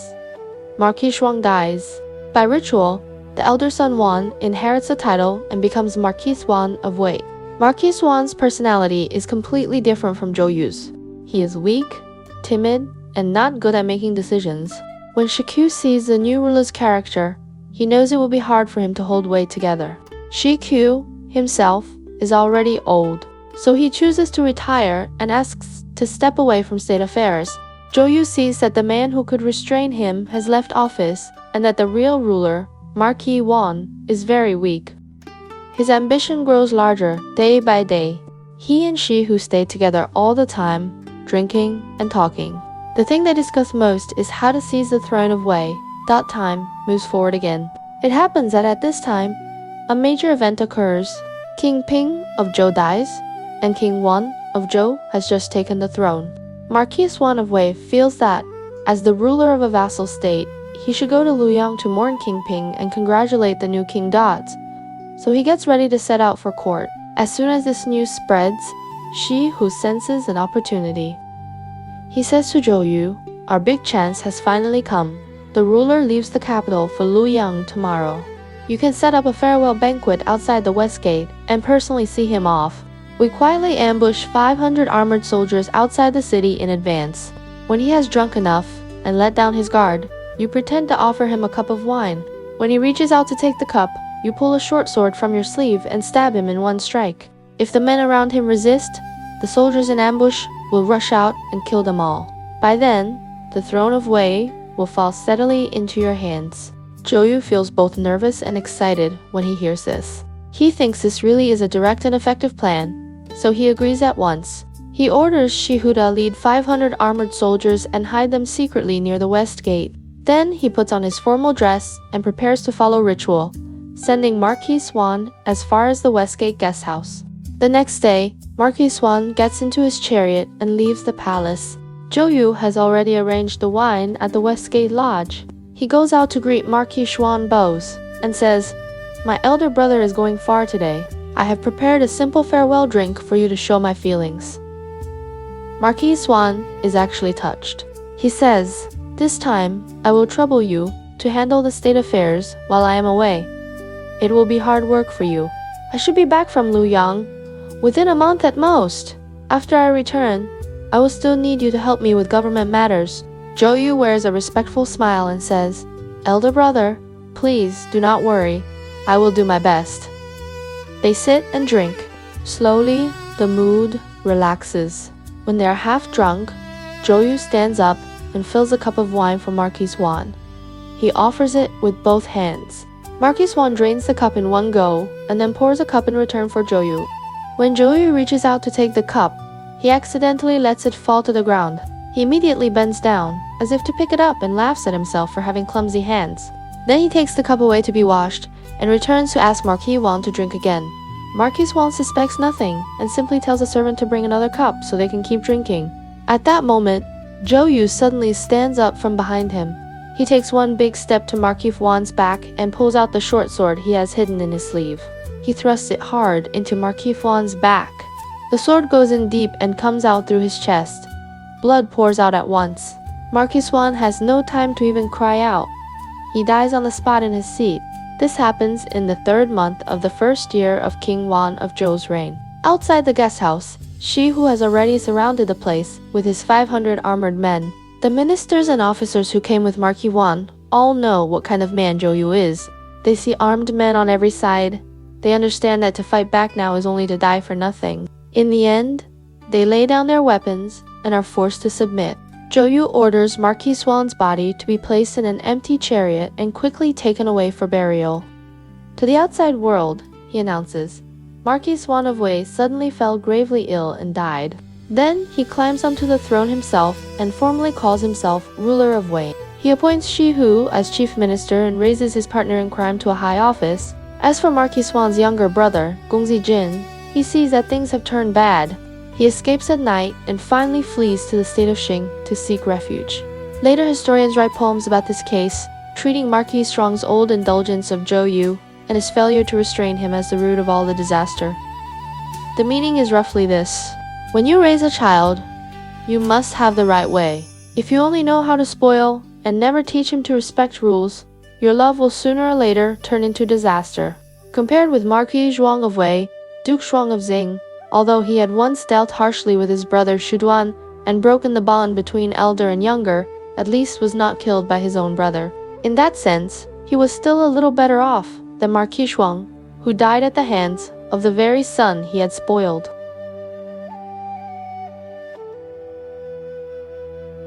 Marquis Zhuang dies. By ritual, the elder son Wan inherits the title and becomes Marquis Wan of Wei. Marquis Wan's personality is completely different from Zhou's. He is weak, timid, and not good at making decisions. When Shikyu sees the new ruler's character, he knows it will be hard for him to hold Wei together. Shikyu, himself, is already old, so he chooses to retire and asks to step away from state affairs. Zhou sees that the man who could restrain him has left office and that the real ruler, Marquis Wan, is very weak. His ambition grows larger day by day. He and Shihu stay together all the time, drinking and talking. The thing they discuss most is how to seize the throne of Wei. That time moves forward again. It happens that at this time, a major event occurs. King Ping of Zhou dies, and King Wan of Zhou has just taken the throne. Marquis Wan of Wei feels that, as the ruler of a vassal state, he should go to Luoyang to mourn King Ping and congratulate the new King Dods. So he gets ready to set out for court. As soon as this news spreads, Shihu senses an opportunity. He says to Zhou, "Our big chance has finally come. The ruler leaves the capital for Luoyang tomorrow. You can set up a farewell banquet outside the west gate and personally see him off. We quietly ambush 500 armored soldiers outside the city in advance. When he has drunk enough and let down his guard, you pretend to offer him a cup of wine. When he reaches out to take the cup, you pull a short sword from your sleeve and stab him in one strike. If the men around him resist, the soldiers in ambush will rush out and kill them all. By then, the throne of Wei will fall steadily into your hands. Zhou feels both nervous and excited when he hears this. He thinks this really is a direct and effective plan, so he agrees at once. He orders Shi Hu to lead 500 armored soldiers and hide them secretly near the west gate. Then he puts on his formal dress and prepares to follow ritual, sending Marquis Swan as far as the Westgate guest house. The next day, Marquis Swan gets into his chariot and leaves the palace. Zhou has already arranged the wine at the Westgate Lodge. He goes out to greet Marquis Swan bows and says, "My elder brother is going far today. I have prepared a simple farewell drink for you to show my feelings." Marquis Swan is actually touched. He says, "This time, I will trouble you to handle the state affairs while I am away. It will be hard work for you. I should be back from Luoyang within a month at most. After I return, I will still need you to help me with government matters." Zhou wears a respectful smile and says, "Elder brother, please do not worry. I will do my best." They sit and drink. Slowly, the mood relaxes. When they are half drunk, Zhou stands up and fills a cup of wine for Marquis Swan. He offers it with both hands. Marquis Swan drains the cup in one go and then pours a cup in return for Zhou. When Zhou reaches out to take the cup, he accidentally lets it fall to the ground. He immediately bends down, as if to pick it up, and laughs at himself for having clumsy hands. Then he takes the cup away to be washed and returns to ask Marquis Swan to drink again. Marquis Swan suspects nothing and simply tells a servant to bring another cup so they can keep drinking. At that moment, Zhou suddenly stands up from behind him. He takes one big step to Marquis Swan's back and pulls out the short sword he has hidden in his sleeve. He thrusts it hard into Marquis Swan's back. The sword goes in deep and comes out through his chest. Blood pours out at once. Marquis Swan has no time to even cry out. He dies on the spot in his seat. This happens in the 3rd month of the 1st year of King Wan of Zhou's reign. Outside the guest house, Shi Hu has already surrounded the place with his 500 armored men. The ministers and officers who came with Marquis Wan all know what kind of man Zhou is. They see armed men on every side. They understand that to fight back now is only to die for nothing. In the end, they lay down their weapons and are forced to submit. Zhou orders Marquis Swan's body to be placed in an empty chariot and quickly taken away for burial. To the outside world, he announces, Marquis Swan of Wei suddenly fell gravely ill and died. Then he climbs onto the throne himself and formally calls himself ruler of Wei. He appoints Shi Hu as chief minister and raises his partner in crime to a high office. As for Marquis Swan's younger brother, Gongzi Lü, he sees that things have turned bad. He escapes at night and finally flees to the state of Qing to seek refuge. Later historians write poems about this case, treating Marquis Swan's old indulgence of Zhou and his failure to restrain him as the root of all the disaster. The meaning is roughly this. When you raise a child, you must have the right way. If you only know how to spoil and never teach him to respect rules, your love will sooner or later turn into disaster. Compared with Marquis Zhuang of Wei, Duke Zhuang of Zheng, although he had once dealt harshly with his brother Shuduan and broken the bond between elder and younger, at least was not killed by his own brother. In that sense, he was still a little better off than Marquis Zhuang, who died at the hands of the very son he had spoiled.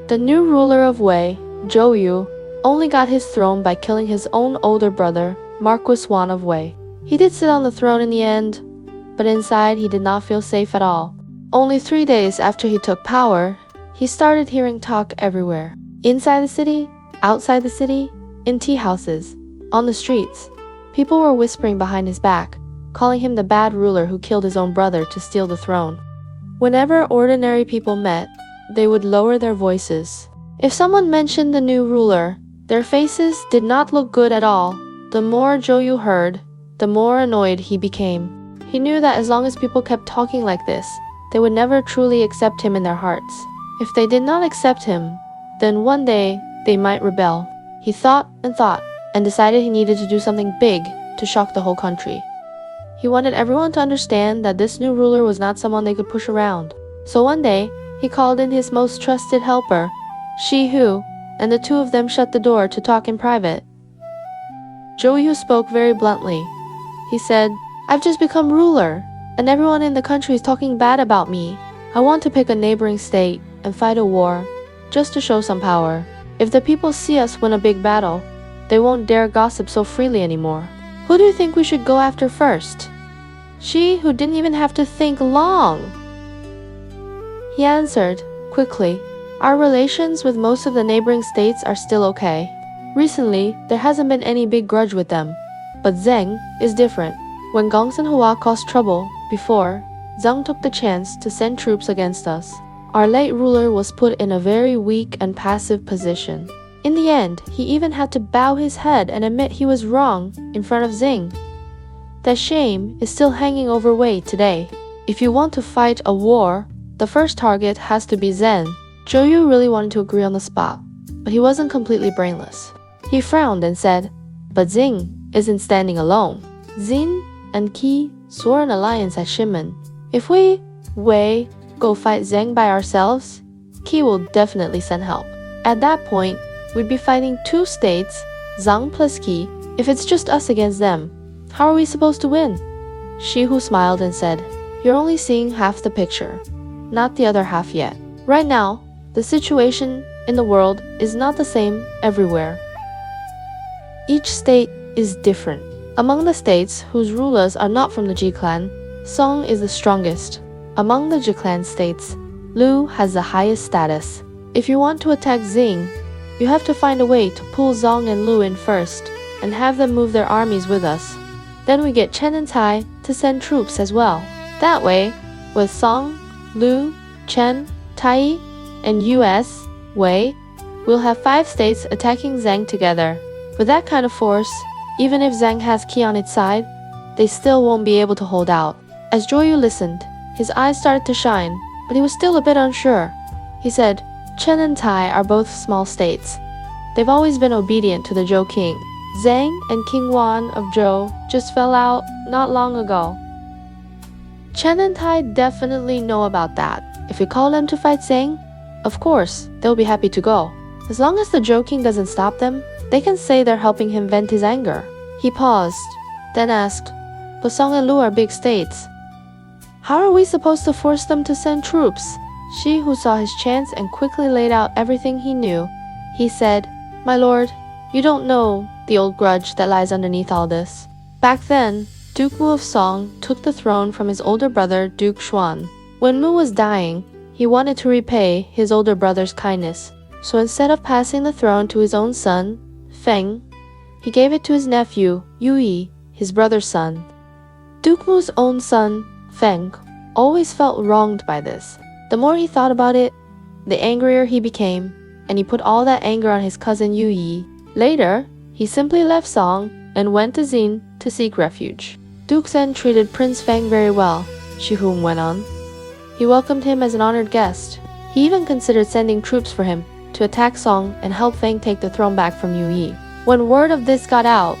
The new ruler of Wei, Zhou, only got his throne by killing his own older brother, Marquis Swan of Wei. He did sit on the throne in the end, but inside he did not feel safe at all. Only 3 days after he took power, he started hearing talk everywhere. Inside the city, outside the city, in tea houses, on the streets. People were whispering behind his back, calling him the bad ruler who killed his own brother to steal the throne. Whenever ordinary people met, they would lower their voices. If someone mentioned the new ruler, their faces did not look good at all. The more Zhou heard, the more annoyed he became. He knew that as long as people kept talking like this, they would never truly accept him in their hearts. If they did not accept him, then one day they might rebel. He thought and decided he needed to do something big to shock the whole country. He wanted everyone to understand that this new ruler was not someone they could push around. So one day, he called in his most trusted helper, Shi Hu, and the two of them shut the door to talk in private. Zhou spoke very bluntly. He said, "I've just become ruler, and everyone in the country is talking bad about me. I want to pick a neighboring state and fight a war, just to show some power. If the people see us win a big battle, they won't dare gossip so freely anymore. Who do you think we should go after first? She, who didn't even have to think long. He answered, quickly, our relations with most of the neighboring states are still okay. Recently, there hasn't been any big grudge with them. But Zheng is different. When Gongsun Hua caused trouble before, Zheng took the chance to send troops against us. Our late ruler was put in a very weak and passive position. In the end, he even had to bow his head and admit he was wrong in front of Zheng. That shame is still hanging over Wei today. If you want to fight a war, the first target has to be Zhen. Zhou Yu really wanted to agree on the spot, but he wasn't completely brainless. He frowned and said, but Zheng isn't standing alone. Xin and Qi swore an alliance at Shimen. If we, Wei, go fight Zheng by ourselves, Qi will definitely send help. At that point, we'd be fighting two states, Zhang plus Qi. If it's just us against them, how are we supposed to win? Shihu smiled and said, you're only seeing half the picture, not the other half yet. Right now, the situation in the world is not the same everywhere. Each state is different. Among the states whose rulers are not from the Ji clan, Song is the strongest. Among the Ji clan states, Lu has the highest status. If you want to attack Xing, you have to find a way to pull Zong and Lu in first, and have them move their armies with us. Then we get Chen and Tai to send troops as well. That way, with Song, Lu, Chen, Tai, and US, Wei, we'll have 5 states attacking Zhang together. With that kind of force, even if Zhang has Qi on its side, they still won't be able to hold out. As Zhou Yu listened, his eyes started to shine, but he was still a bit unsure. He said, Chen and Tai are both small states. They've always been obedient to the Zhou king. Zhang and King Wan of Zhou just fell out not long ago. Chen and Tai definitely know about that. If we call them to fight Zhang, of course, they'll be happy to go. As long as the Zhou king doesn't stop them, they can say they're helping him vent his anger. He paused, then asked, but Song and Lu are big states. How are we supposed to force them to send troops? Shihu saw his chance and quickly laid out everything he knew. He said, my lord, you don't know the old grudge that lies underneath all this. Back then, Duke Mu of Song took the throne from his older brother, Duke Xuan. When Mu was dying, he wanted to repay his older brother's kindness. So instead of passing the throne to his own son, Feng, he gave it to his nephew, Yui, his brother's son. Duke Mu's own son, Feng, always felt wronged by this. The more he thought about it, the angrier he became, and he put all that anger on his cousin Yui. Later, he simply left Song and went to Xin to seek refuge. Duke Zhen treated Prince Feng very well, Shihun went on. He welcomed him as an honored guest. He even considered sending troops for him to attack Song and help Feng take the throne back from Yui. When word of this got out,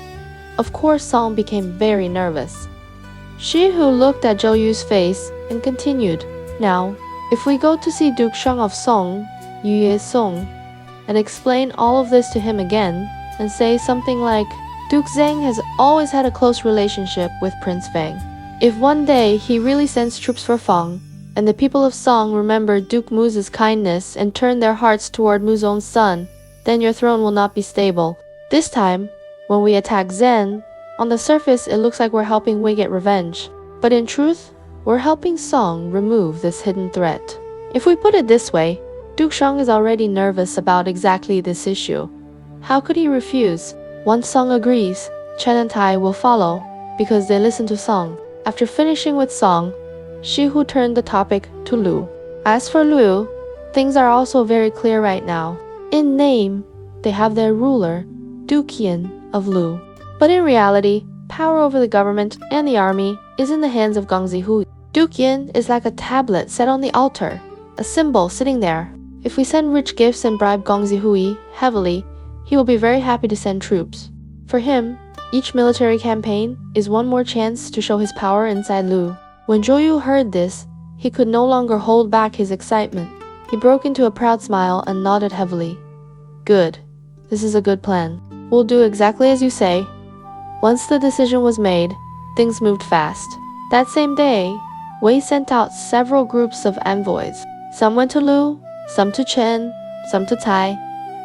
of course Song became very nervous. Shihu looked at Zhou Yu's face and continued, now, if we go to see Duke Zhuang of Song, Yu Song, and explain all of this to him again, and say something like, Duke Zheng has always had a close relationship with Prince Feng. If one day he really sends troops for Feng, and the people of Song remember Duke Mu's kindness and turn their hearts toward Mu's own son, then your throne will not be stable. This time, when we attack Zhen, on the surface it looks like we're helping Wei get revenge. But in truth, we're helping Song remove this hidden threat. If we put it this way, Duke Zhang is already nervous about exactly this issue. How could he refuse? Once Song agrees, Chen and Tai will follow, because they listen to Song. After finishing with Song, Shihu turned the topic to Lu. As for Lu, things are also very clear right now. In name, they have their ruler, Duke Yin of Lu. But in reality, power over the government and the army is in the hands of Gongzi Hu. Duke Yin is like a tablet set on the altar, a symbol sitting there. If we send rich gifts and bribe Gongzi Hui heavily, he will be very happy to send troops. For him, each military campaign is one more chance to show his power inside Lu. When Zhou Yu heard this, he could no longer hold back his excitement. He broke into a proud smile and nodded heavily. Good. This is a good plan. We'll do exactly as you say. Once the decision was made, things moved fast. That same day, Wei sent out several groups of envoys. Some went to Lu, some to Chen, some to Tai,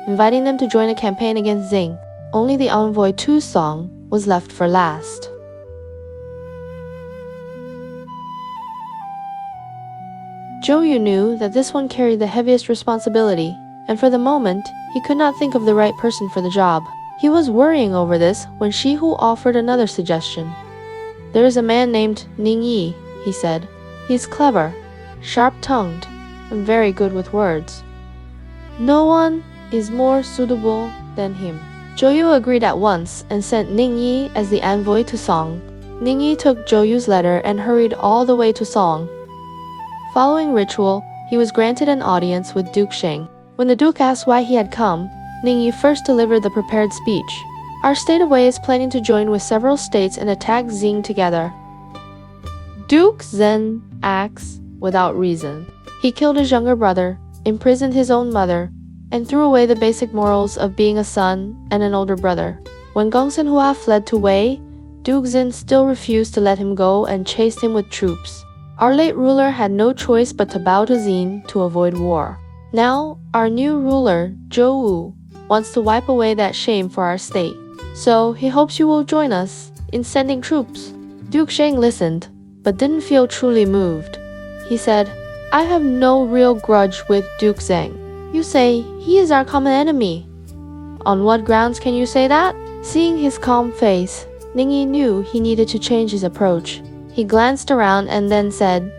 inviting them to join a campaign against Zheng. Only the envoy Tu Song was left for last. Zhou knew that this one carried the heaviest responsibility, and for the moment, he could not think of the right person for the job. He was worrying over this when Shihu offered another suggestion. "There is a man named Ning Yi," he said. "He is clever, sharp-tongued, and very good with words. No one is more suitable than him." Zhou agreed at once and sent Ning Yi as the envoy to Song. Ning Yi took Zhou's letter and hurried all the way to Song. Following ritual, he was granted an audience with Duke Sheng. When the Duke asked why he had come, Ning Yi first delivered the prepared speech. "Our state of Wei is planning to join with several states and attack Zheng together." Duke Zhen acts without reason. He killed his younger brother, imprisoned his own mother, and threw away the basic morals of being a son and an older brother. When Gongsun Hua fled to Wei, Duke Zhen still refused to let him go and chased him with troops. Our late ruler had no choice but to bow to Zhen to avoid war. Now, our new ruler, Zhou, wants to wipe away that shame for our state. So, he hopes you will join us in sending troops. Duke Sheng listened, but didn't feel truly moved. He said, "I have no real grudge with Duke Zheng. You say he is our common enemy. On what grounds can you say that?" Seeing his calm face, Ning Yi knew he needed to change his approach. He glanced around and then said,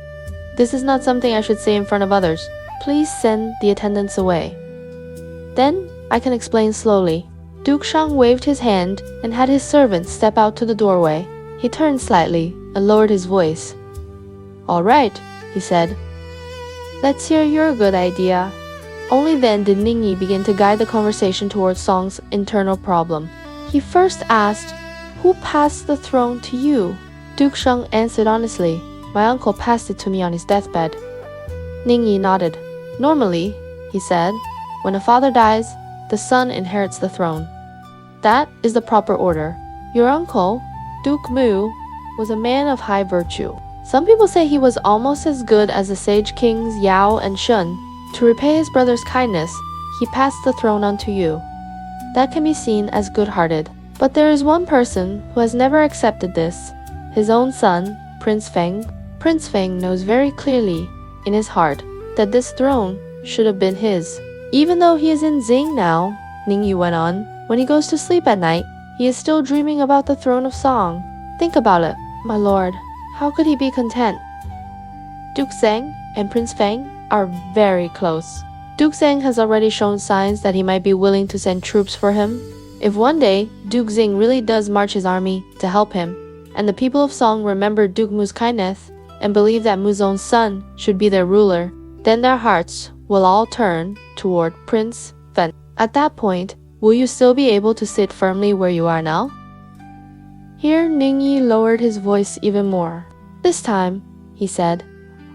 "This is not something I should say in front of others. Please send the attendants away. Then I can explain slowly." Duke Shang waved his hand and had his servant step out to the doorway. He turned slightly and lowered his voice. "All right," he said. "Let's hear your good idea." Only then did Ning Yi begin to guide the conversation towards Song's internal problem. He first asked, "Who passed the throne to you?" Duke Sheng answered honestly, "My uncle passed it to me on his deathbed." Ning Yi nodded. "Normally," he said, "when a father dies, the son inherits the throne. That is the proper order. Your uncle, Duke Mu, was a man of high virtue. Some people say he was almost as good as the sage kings Yao and Shun. To repay his brother's kindness, he passed the throne on to you. That can be seen as good-hearted. But there is one person who has never accepted this. His own son, Prince Feng. Prince Feng knows very clearly, in his heart, that this throne should have been his. Even though he is in Zheng now," Ning Yi went on, "when he goes to sleep at night, he is still dreaming about the throne of Song. Think about it, my lord. How could he be content?" Duke Zheng and Prince Feng are very close. Duke Zheng has already shown signs that he might be willing to send troops for him. If one day Duke Zheng really does march his army to help him, and the people of Song remember Duke Mu's kindness and believe that Mu's own son should be their ruler, then their hearts will all turn toward Prince Fen. At that point, will you still be able to sit firmly where you are now?" Here Ning Yi lowered his voice even more. "This time," he said,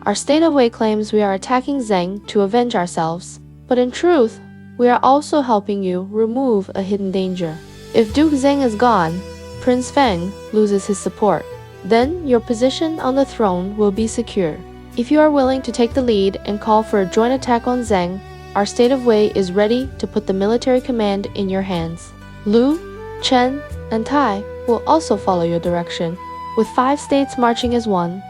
"our state of Wei claims we are attacking Zheng to avenge ourselves, but in truth, we are also helping you remove a hidden danger. If Duke Zheng is gone, Prince Feng loses his support. Then your position on the throne will be secure. If you are willing to take the lead and call for a joint attack on Zheng, our state of Wei is ready to put the military command in your hands. Lu, Chen, and Tai will also follow your direction. With 5 states marching as one,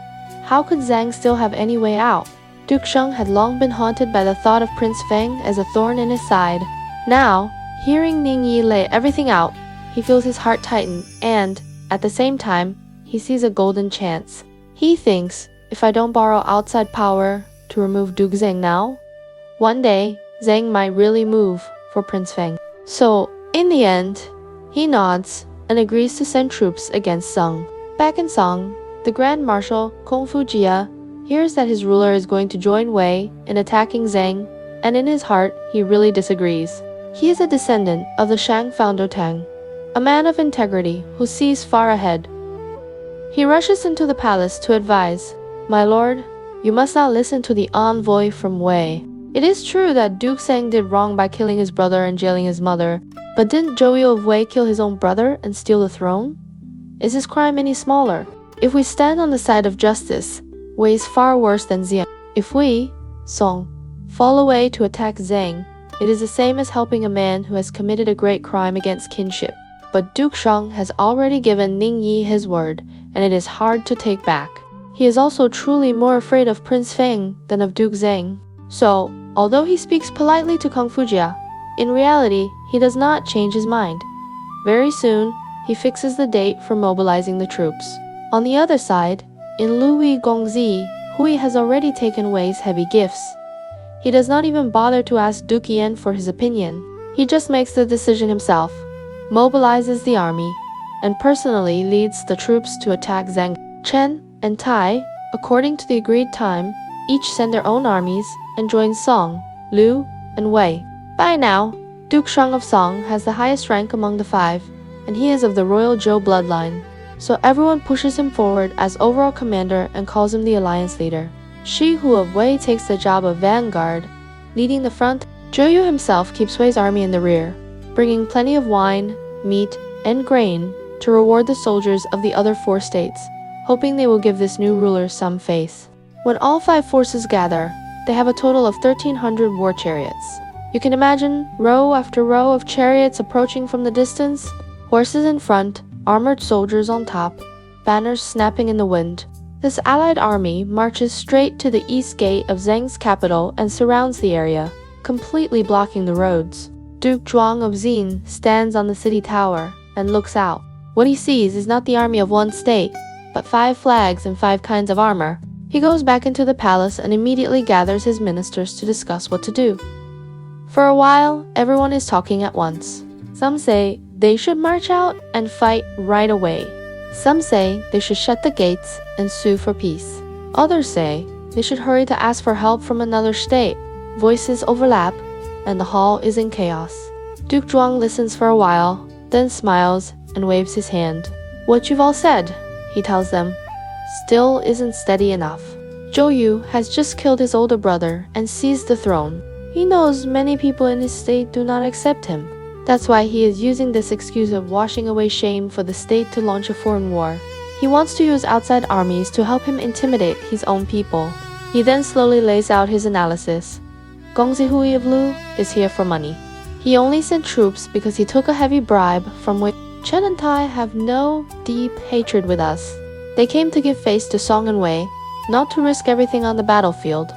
how could Zhang still have any way out?" Duke Sheng had long been haunted by the thought of Prince Feng as a thorn in his side. Now, hearing Ning Yi lay everything out, he feels his heart tighten and, at the same time, he sees a golden chance. He thinks, if I don't borrow outside power to remove Duke Zheng now, one day, Zheng might really move for Prince Feng. So, in the end, he nods and agrees to send troops against Song. Back in Song, the Grand Marshal, Kung Fu Jia, hears that his ruler is going to join Wei in attacking Zheng, and in his heart, he really disagrees. He is a descendant of the Shang founder Tang, a man of integrity who sees far ahead. He rushes into the palace to advise, "My lord, you must not listen to the envoy from Wei. It is true that Duke Zheng did wrong by killing his brother and jailing his mother, but didn't Zhou of Wei kill his own brother and steal the throne? Is his crime any smaller? If we stand on the side of justice, weighs far worse than Zheng. If we, Song, fall away to attack Zheng, it is the same as helping a man who has committed a great crime against kinship. But Duke Shang has already given Ning Yi his word, and it is hard to take back. He is also truly more afraid of Prince Feng than of Duke Zheng. So, although he speaks politely to Kung Fujia, in reality, he does not change his mind. Very soon, he fixes the date for mobilizing the troops. On the other side, in Louis Gongzi, Hui has already taken Wei's heavy gifts. He does not even bother to ask Duke Yan for his opinion. He just makes the decision himself, mobilizes the army, and personally leads the troops to attack Zheng. Chen and Tai, according to the agreed time, each send their own armies and join Song, Liu, and Wei. By now, Duke Zhuang of Zheng has the highest rank among the five, and he is of the royal Zhou bloodline. So everyone pushes him forward as overall commander and calls him the alliance leader. Shi Hu of Wei takes the job of vanguard, leading the front. Zhou Yu himself keeps Wei's army in the rear, bringing plenty of wine, meat, and grain to reward the soldiers of the other four states, hoping they will give this new ruler some faith. When all five forces gather, they have a total of 1,300 war chariots. You can imagine row after row of chariots approaching from the distance, horses in front, armored soldiers on top, banners snapping in the wind. This allied army marches straight to the east gate of Zheng's capital and surrounds the area, completely blocking the roads. Duke Zhuang of Zheng stands on the city tower and looks out. What he sees is not the army of one state, but 5 flags and 5 kinds of armor. He goes back into the palace and immediately gathers his ministers to discuss what to do. For a while, everyone is talking at once. Some say they should march out and fight right away. Some say they should shut the gates and sue for peace. Others say they should hurry to ask for help from another state. Voices overlap, and the hall is in chaos. Duke Zhuang listens for a while, then smiles and waves his hand. What you've all said, he tells them, still isn't steady enough. Zhou Yu has just killed his older brother and seized the throne. He knows many people in his state do not accept him. That's why he is using this excuse of washing away shame for the state to launch a foreign war. He wants to use outside armies to help him intimidate his own people. He then slowly lays out his analysis. Gongzi Hui of Lu is here for money. He only sent troops because he took a heavy bribe from which Chen and Tai have no deep hatred with us. They came to give face to Song and Wei, not to risk everything on the battlefield.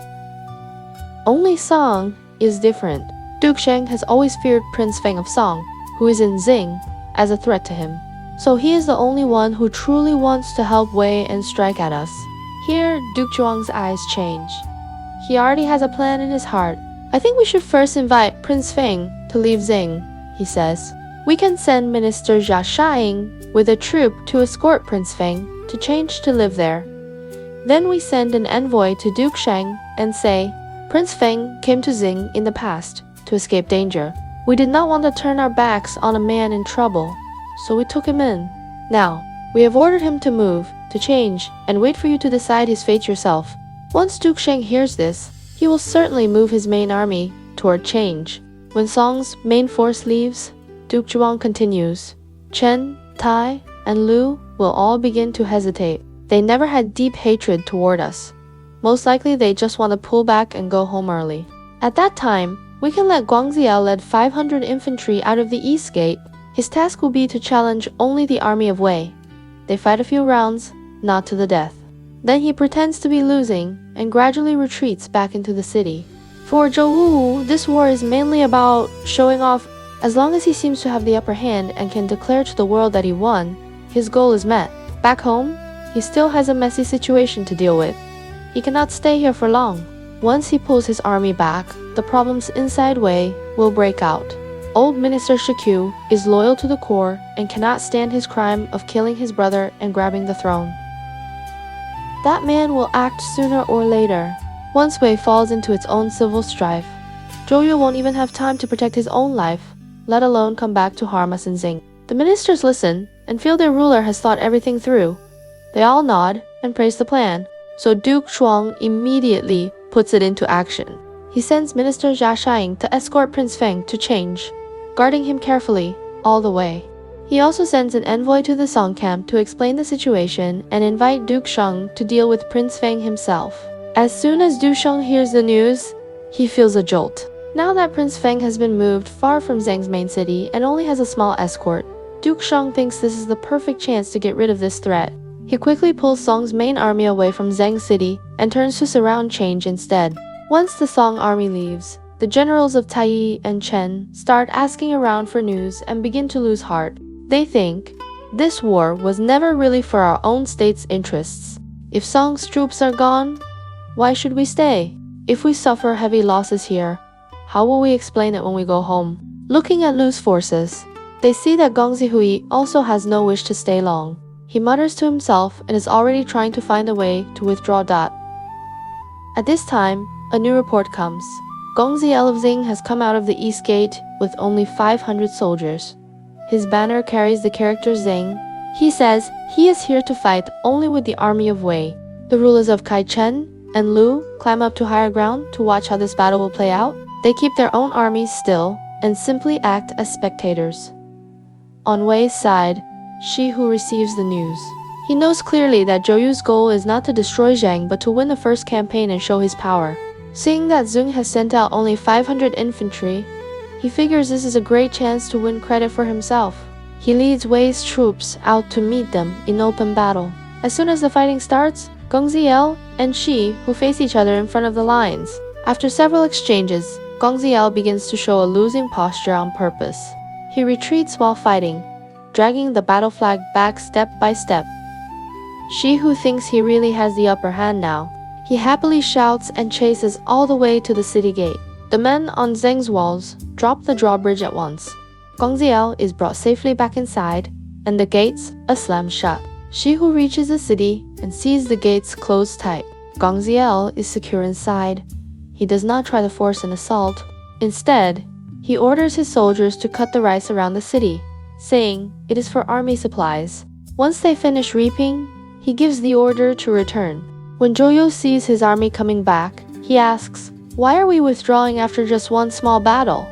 Only Song is different. Duke Sheng has always feared Prince Feng of Song, who is in Zing, as a threat to him. So he is the only one who truly wants to help Wei and strike at us. Here, Duke Zhuang's eyes change. He already has a plan in his heart. I think we should first invite Prince Feng to leave Zing, he says. We can send Minister Jia Shaing with a troop to escort Prince Feng to change to live there. Then we send an envoy to Duke Sheng and say, Prince Feng came to Zing in the past to escape danger. We did not want to turn our backs on a man in trouble, so we took him in. Now, we have ordered him to move, to change, and wait for you to decide his fate yourself. Once Duke Sheng hears this, he will certainly move his main army toward change. When Song's main force leaves, Duke Zhuang continues. Chen, Tai, and Liu will all begin to hesitate. They never had deep hatred toward us. Most likely they just want to pull back and go home early. At that time, we can let Guangziao lead 500 infantry out of the east gate. His task will be to challenge only the army of Wei. They fight a few rounds, not to the death. Then he pretends to be losing and gradually retreats back into the city. For Zhou Wu, this war is mainly about showing off. As long as he seems to have the upper hand and can declare to the world that he won, his goal is met. Back home, he still has a messy situation to deal with. He cannot stay here for long. Once he pulls his army back, the problems inside Wei will break out. Old Minister Shikyu is loyal to the core and cannot stand his crime of killing his brother and grabbing the throne. That man will act sooner or later, once Wei falls into its own civil strife. Zhou Yu won't even have time to protect his own life, let alone come back to harm us in Zing. The ministers listen and feel their ruler has thought everything through. They all nod and praise the plan, so Duke Zhuang immediately puts it into action. He sends Minister Jia Shaing to escort Prince Feng to change, guarding him carefully all the way. He also sends an envoy to the Song camp to explain the situation and invite Duke Sheng to deal with Prince Feng himself. As soon as Du Sheng hears the news, he feels a jolt. Now that Prince Feng has been moved far from Zheng's main city and only has a small escort, Duke Sheng thinks this is the perfect chance to get rid of this threat. He quickly pulls Song's main army away from Zheng city and turns to surround Change instead. Once the Song army leaves, the generals of Taiyi and Chen start asking around for news and begin to lose heart. They think, this war was never really for our own state's interests. If Song's troops are gone, why should we stay? If we suffer heavy losses here, how will we explain it when we go home? Looking at Lu's forces, they see that Gongzi Hui also has no wish to stay long. He mutters to himself and is already trying to find a way to withdraw. At this time, a new report comes. Gongzi of Zheng has come out of the east gate with only 500 soldiers. His banner carries the character Zheng. He says he is here to fight only with the army of Wei. The rulers of Kai Chen and Lu climb up to higher ground to watch how this battle will play out. They keep their own armies still and simply act as spectators. On Wei's side, Shi Hu receives the news. He knows clearly that Zhou Yu's goal is not to destroy Zhang but to win the first campaign and show his power. Seeing that Zheng has sent out only 500 infantry, he figures this is a great chance to win credit for himself. He leads Wei's troops out to meet them in open battle. As soon as the fighting starts, Gongzi Lü and Shi Hu face each other in front of the lines. After several exchanges, Gongzi Lü begins to show a losing posture on purpose. He retreats while fighting, dragging the battle flag back step by step. Shi Hu thinks he really has the upper hand now. He happily shouts and chases all the way to the city gate. The men on Zheng's walls drop the drawbridge at once. Gongzi Lü is brought safely back inside, and the gates are slammed shut. Shi Hu reaches the city and sees the gates closed tight. Gongzi Lü is secure inside. He does not try to force an assault. Instead, he orders his soldiers to cut the rice around the city, saying it is for army supplies. Once they finish reaping, he gives the order to return. When Zhou Yu sees his army coming back, he asks, "Why are we withdrawing after just one small battle?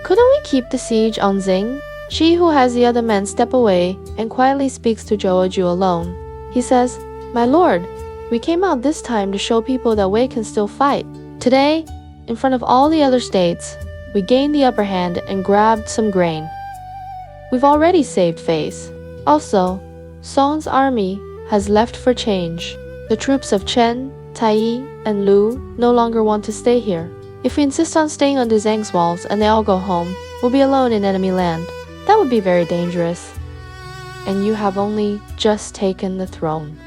Couldn't we keep the siege on Zheng?" Shi Hu has the other men step away and quietly speaks to Zhou Ju alone. He says, "My lord, we came out this time to show people that Wei can still fight. Today, in front of all the other states, we gained the upper hand and grabbed some grain. We've already saved face. Also, Song's army has left for change. The troops of Chen, Taiyi, and Lu no longer want to stay here. If we insist on staying under Zhang's walls and they all go home, we'll be alone in enemy land. That would be very dangerous. And you have only just taken the throne.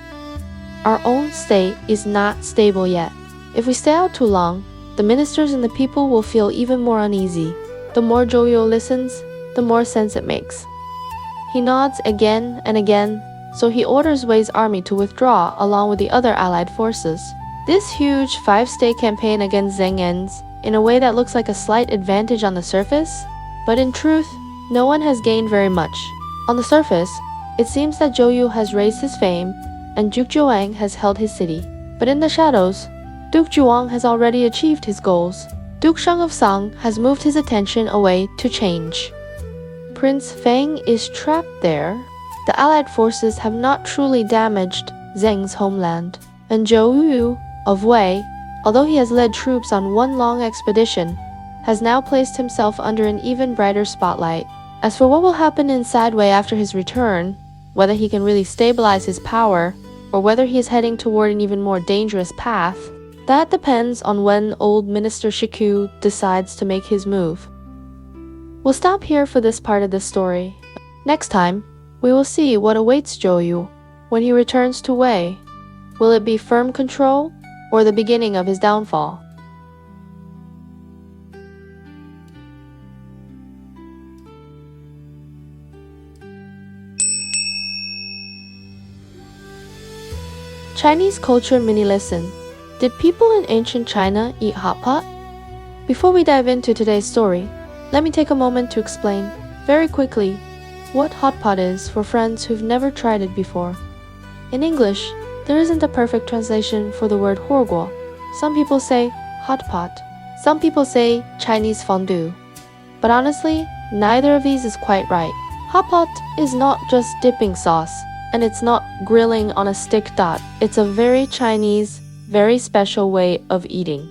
Our own state is not stable yet. If we stay out too long, the ministers and the people will feel even more uneasy. The more Zhou Yu listens, the more sense it makes." He nods again and again, so he orders Wei's army to withdraw along with the other allied forces. This huge 5-state campaign against Zheng ends in a way that looks like a slight advantage on the surface, but in truth, no one has gained very much. On the surface, it seems that Zhou Yu has raised his fame and Duke Zhuang has held his city. But in the shadows, Duke Zhuang has already achieved his goals. Duke Zhuang of Zheng has moved his attention away to Change. Prince Feng is trapped there. The allied forces have not truly damaged Zheng's homeland. And Zhou Yu of Wei, although he has led troops on one long expedition, has now placed himself under an even brighter spotlight. As for what will happen inside Wei after his return, whether he can really stabilize his power, or whether he is heading toward an even more dangerous path, that depends on when old Minister Shiku decides to make his move. We'll stop here for this part of the story. Next time, we will see what awaits Zhou Yu when he returns to Wei. Will it be firm control, or the beginning of his downfall? Chinese culture mini lesson. Did people in ancient China eat hot pot? Before we dive into today's story, let me take a moment to explain, very quickly, what hot pot is for friends who've never tried it before. In English, there isn't a perfect translation for the word huoguo. Some people say hot pot. Some people say Chinese fondue. But honestly, neither of these is quite right. Hot pot is not just dipping sauce, and it's not grilling on a stick dot. It's a very Chinese, very special way of eating.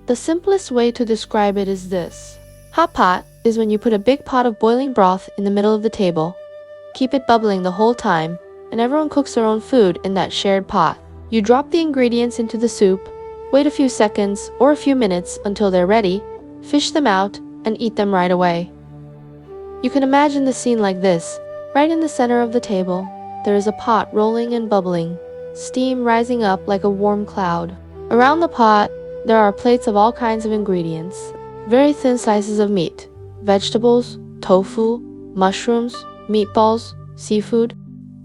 The simplest way to describe it is this. Hot pot is when you put a big pot of boiling broth in the middle of the table, keep it bubbling the whole time, and everyone cooks their own food in that shared pot. You drop the ingredients into the soup, wait a few seconds or a few minutes until they're ready, fish them out, and eat them right away. You can imagine the scene like this. Right in the center of the table, there is a pot rolling and bubbling, steam rising up like a warm cloud. Around the pot, there are plates of all kinds of ingredients, very thin slices of meat, vegetables, tofu, mushrooms, meatballs, seafood.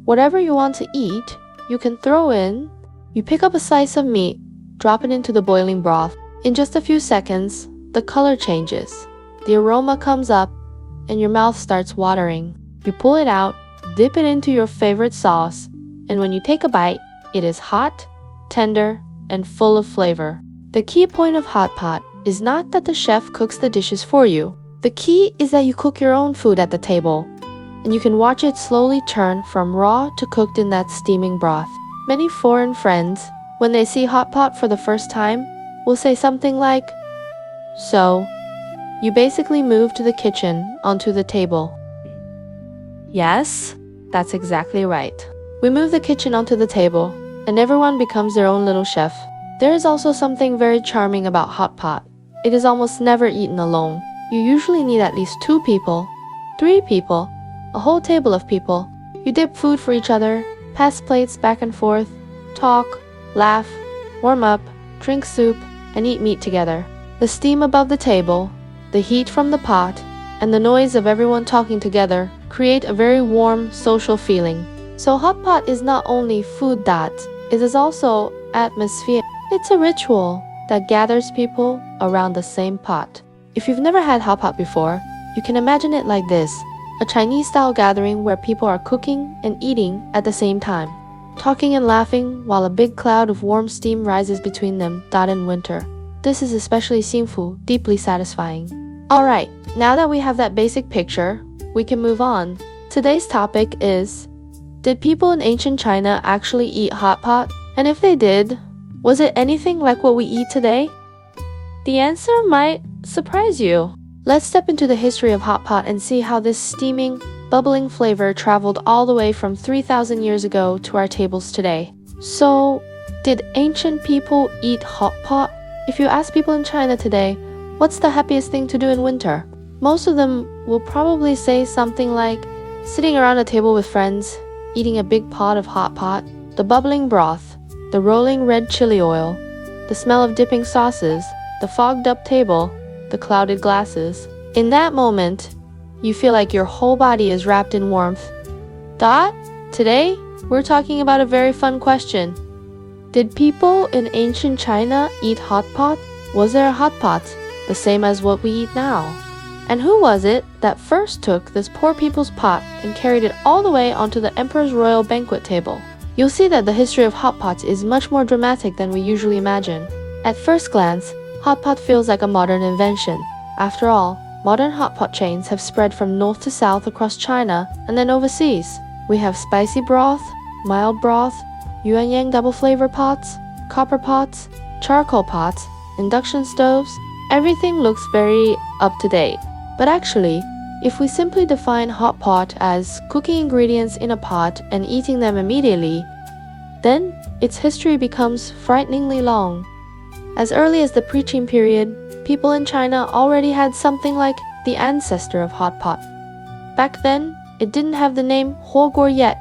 Whatever you want to eat, you can throw in. You pick up a slice of meat, drop it into the boiling broth. In just a few seconds, the color changes. The aroma comes up, and your mouth starts watering. You pull it out, dip it into your favorite sauce, and when you take a bite, it is hot, tender, and full of flavor. The key point of hot pot is not that the chef cooks the dishes for you. The key is that you cook your own food at the table, and you can watch it slowly turn from raw to cooked in that steaming broth. Many foreign friends, when they see hot pot for the first time, will say something like, "So, you basically moved the kitchen onto the table." Yes, that's exactly right. We move the kitchen onto the table, and everyone becomes their own little chef. There is also something very charming about hot pot. It is almost never eaten alone. You usually need at least 2 people, 3 people, a whole table of people. You dip food for each other, pass plates back and forth, talk, laugh, warm up, drink soup, and eat meat together. The steam above the table, the heat from the pot, and the noise of everyone talking together create a very warm, social feeling. So hot pot is not only food it is also atmosphere. It's a ritual that gathers people around the same pot. If you've never had hot pot before, you can imagine it like this. A Chinese-style gathering where people are cooking and eating at the same time, talking and laughing while a big cloud of warm steam rises between them. In winter, this is especially sinful, deeply satisfying. Alright, now that we have that basic picture, we can move on. Today's topic is, did people in ancient China actually eat hot pot? And if they did, was it anything like what we eat today? The answer might surprise you. Let's step into the history of hot pot and see how this steaming, bubbling flavor traveled all the way from 3,000 years ago to our tables today. So, did ancient people eat hot pot? If you ask people in China today, what's the happiest thing to do in winter? Most of them will probably say something like sitting around a table with friends, eating a big pot of hot pot, the bubbling broth, the rolling red chili oil, the smell of dipping sauces, the fogged up table, the clouded glasses. In that moment, you feel like your whole body is wrapped in warmth. Today, we're talking about a very fun question. Did people in ancient China eat hot pot? Was there a hot pot, the same as what we eat now? And who was it that first took this poor people's pot and carried it all the way onto the emperor's royal banquet table? You'll see that the history of hot pots is much more dramatic than we usually imagine. At first glance, hot pot feels like a modern invention. After all, modern hot pot chains have spread from north to south across China and then overseas. We have spicy broth, mild broth, yuan-yang double flavor pots, copper pots, charcoal pots, induction stoves. Everything looks very up to date. But actually, if we simply define hot pot as cooking ingredients in a pot and eating them immediately, then its history becomes frighteningly long. As early as the pre-Qing period, people in China already had something like the ancestor of hot pot. Back then, it didn't have the name huoguo yet.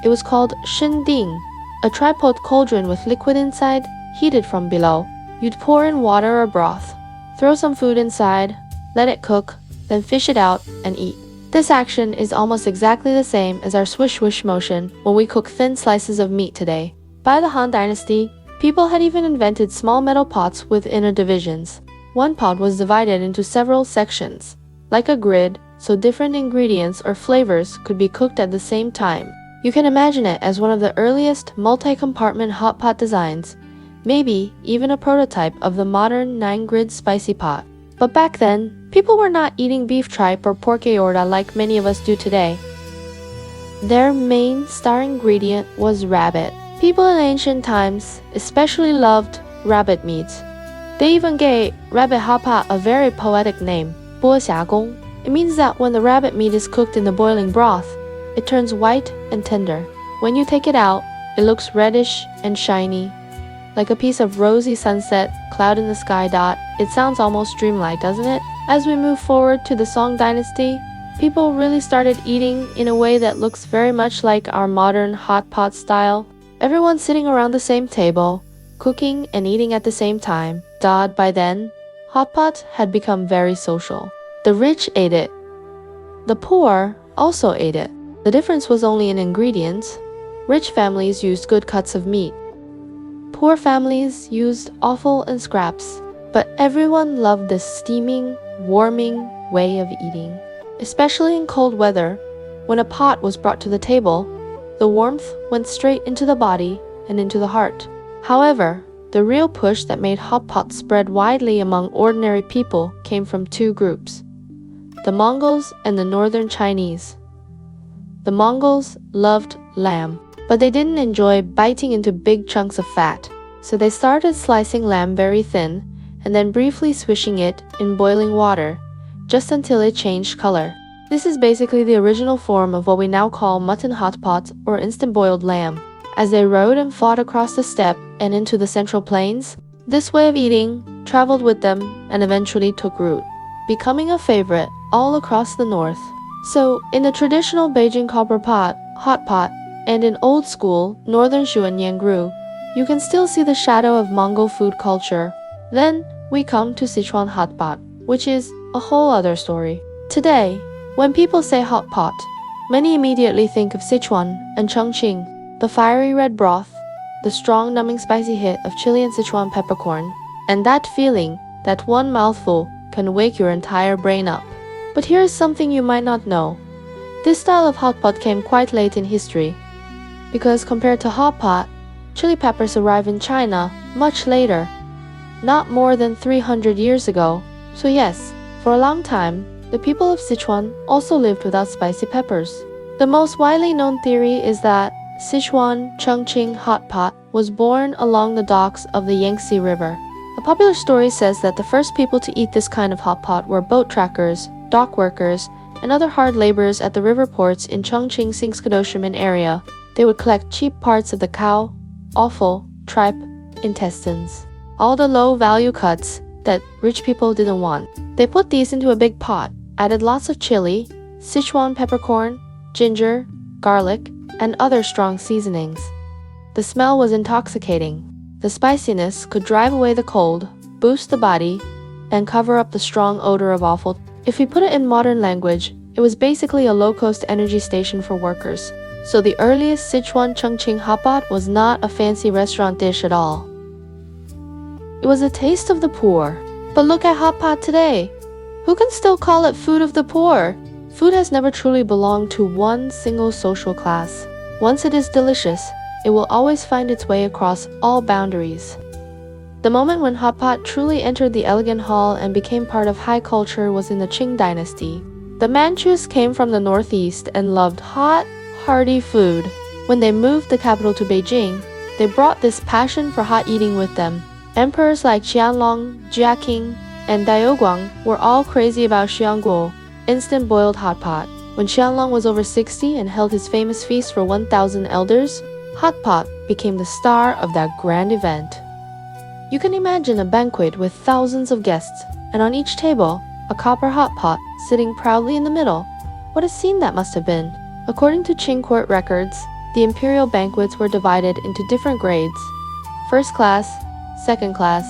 It was called shinding, a tripod cauldron with liquid inside, heated from below. You'd pour in water or broth, throw some food inside, let it cook, then fish it out and eat. This action is almost exactly the same as our swish-swish motion when we cook thin slices of meat today. By the Han Dynasty, people had even invented small metal pots with inner divisions. One pot was divided into several sections, like a grid, so different ingredients or flavors could be cooked at the same time. You can imagine it as one of the earliest multi-compartment hot pot designs, maybe even a prototype of the modern 9-grid spicy pot. But back then, people were not eating beef tripe or pork aorta like many of us do today. Their main star ingredient was rabbit. People in ancient times especially loved rabbit meat. They even gave rabbit hot pot a very poetic name, 剥虾公. It means that when the rabbit meat is cooked in the boiling broth, it turns white and tender. When you take it out, it looks reddish and shiny, like a piece of rosy sunset, cloud in the sky dot. It sounds almost dreamlike, doesn't it? As we move forward to the Song dynasty, people really started eating in a way that looks very much like our modern hot pot style. Everyone sitting around the same table, cooking and eating at the same time. By then, hot pot had become very social. The rich ate it. The poor also ate it. The difference was only in ingredients. Rich families used good cuts of meat. Poor families used offal and scraps. But everyone loved this steaming, warming way of eating. Especially in cold weather, when a pot was brought to the table, the warmth went straight into the body and into the heart. However, the real push that made hot pot spread widely among ordinary people came from two groups: the Mongols and the northern Chinese. The Mongols loved lamb, but they didn't enjoy biting into big chunks of fat, so they started slicing lamb very thin and then briefly swishing it in boiling water, just until it changed color. This is basically the original form of what we now call mutton hot pot or instant boiled lamb. As they rode and fought across the steppe and into the central plains, this way of eating traveled with them and eventually took root, becoming a favorite all across the north. So, in the traditional Beijing copper pot, hot pot, and in old school northern Shuan Yangru, you can still see the shadow of Mongol food culture. Then, we come to Sichuan hot pot, which is a whole other story. Today, when people say hot pot, many immediately think of Sichuan and Chongqing, the fiery red broth, the strong numbing spicy hit of chili and Sichuan peppercorn, and that feeling that one mouthful can wake your entire brain up. But here is something you might not know. This style of hot pot came quite late in history, because compared to hot pot, chili peppers arrived in China much later, not more than 300 years ago. So yes, for a long time, the people of Sichuan also lived without spicy peppers. The most widely known theory is that Sichuan Chongqing hot pot was born along the docks of the Yangtze River. A popular story says that the first people to eat this kind of hot pot were boat trackers, dock workers, and other hard laborers at the river ports in Chongqing Singskadoshima area. They would collect cheap parts of the cow, offal, tripe, intestines, all the low-value cuts that rich people didn't want. They put these into a big pot, added lots of chili, Sichuan peppercorn, ginger, garlic, and other strong seasonings. The smell was intoxicating. The spiciness could drive away the cold, boost the body, and cover up the strong odor of offal. If we put it in modern language, it was basically a low-cost energy station for workers. So the earliest Sichuan Chongqing hot pot was not a fancy restaurant dish at all. It was a taste of the poor. But look at hot pot today. Who can still call it food of the poor? Food has never truly belonged to one single social class. Once it is delicious, it will always find its way across all boundaries. The moment when hot pot truly entered the elegant hall and became part of high culture was in the Qing dynasty. The Manchus came from the northeast and loved hot, hearty food. When they moved the capital to Beijing, they brought this passion for hot eating with them. Emperors like Qianlong, Jiaqing, and Daoguang were all crazy about xiangguo, instant boiled hot pot. When Qianlong was over 60 and held his famous feast for 1,000 elders, hot pot became the star of that grand event. You can imagine a banquet with thousands of guests, and on each table, a copper hot pot sitting proudly in the middle. What a scene that must have been! According to Qing court records, the imperial banquets were divided into different grades: first class, second class,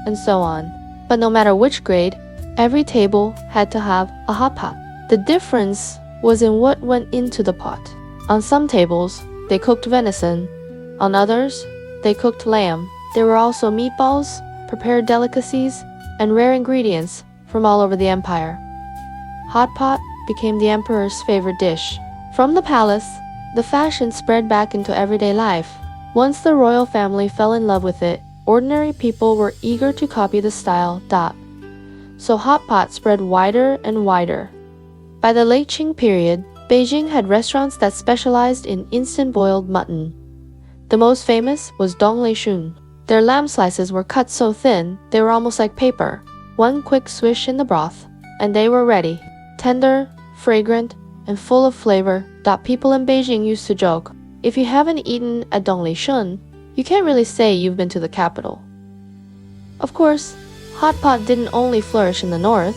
and so on. But no matter which grade, every table had to have a hot pot. The difference was in what went into the pot. On some tables, they cooked venison. On others, they cooked lamb. There were also meatballs, prepared delicacies, and rare ingredients from all over the empire. Hot pot became the emperor's favorite dish. From the palace, the fashion spread back into everyday life. Once the royal family fell in love with it, ordinary people were eager to copy the style. so hot pot spread wider and wider. By the late Qing period, Beijing had restaurants that specialized in instant boiled mutton. The most famous was Donglishun. Their lamb slices were cut so thin they were almost like paper. One quick swish in the broth, and they were ready. Tender, fragrant, and full of flavor that people in Beijing used to joke, if you haven't eaten at Donglishun, you can't really say you've been to the capital. Of course, hot pot didn't only flourish in the north.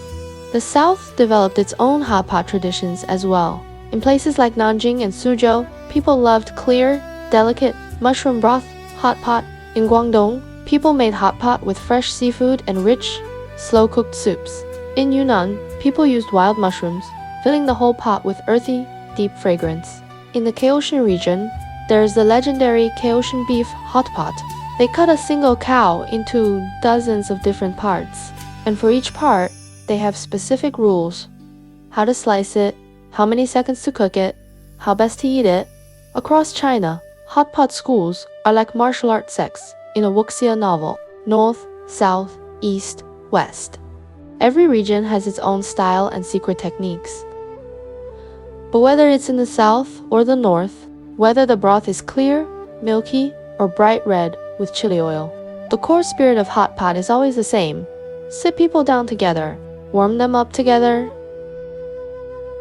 The south developed its own hot pot traditions as well. In places like Nanjing and Suzhou, people loved clear, delicate mushroom broth, hot pot. In Guangdong, people made hot pot with fresh seafood and rich, slow-cooked soups. In Yunnan, people used wild mushrooms, filling the whole pot with earthy, deep fragrance. In the Kaohsiung region, there is the legendary Kaohsiung beef hot pot. They cut a single cow into dozens of different parts, and for each part, they have specific rules. How to slice it, how many seconds to cook it, how best to eat it. Across China, hot pot schools are like martial arts sects in a wuxia novel. North, south, east, west. Every region has its own style and secret techniques. But whether it's in the south or the north, whether the broth is clear, milky, or bright red with chili oil, the core spirit of hot pot is always the same. Sit people down together, warm them up together,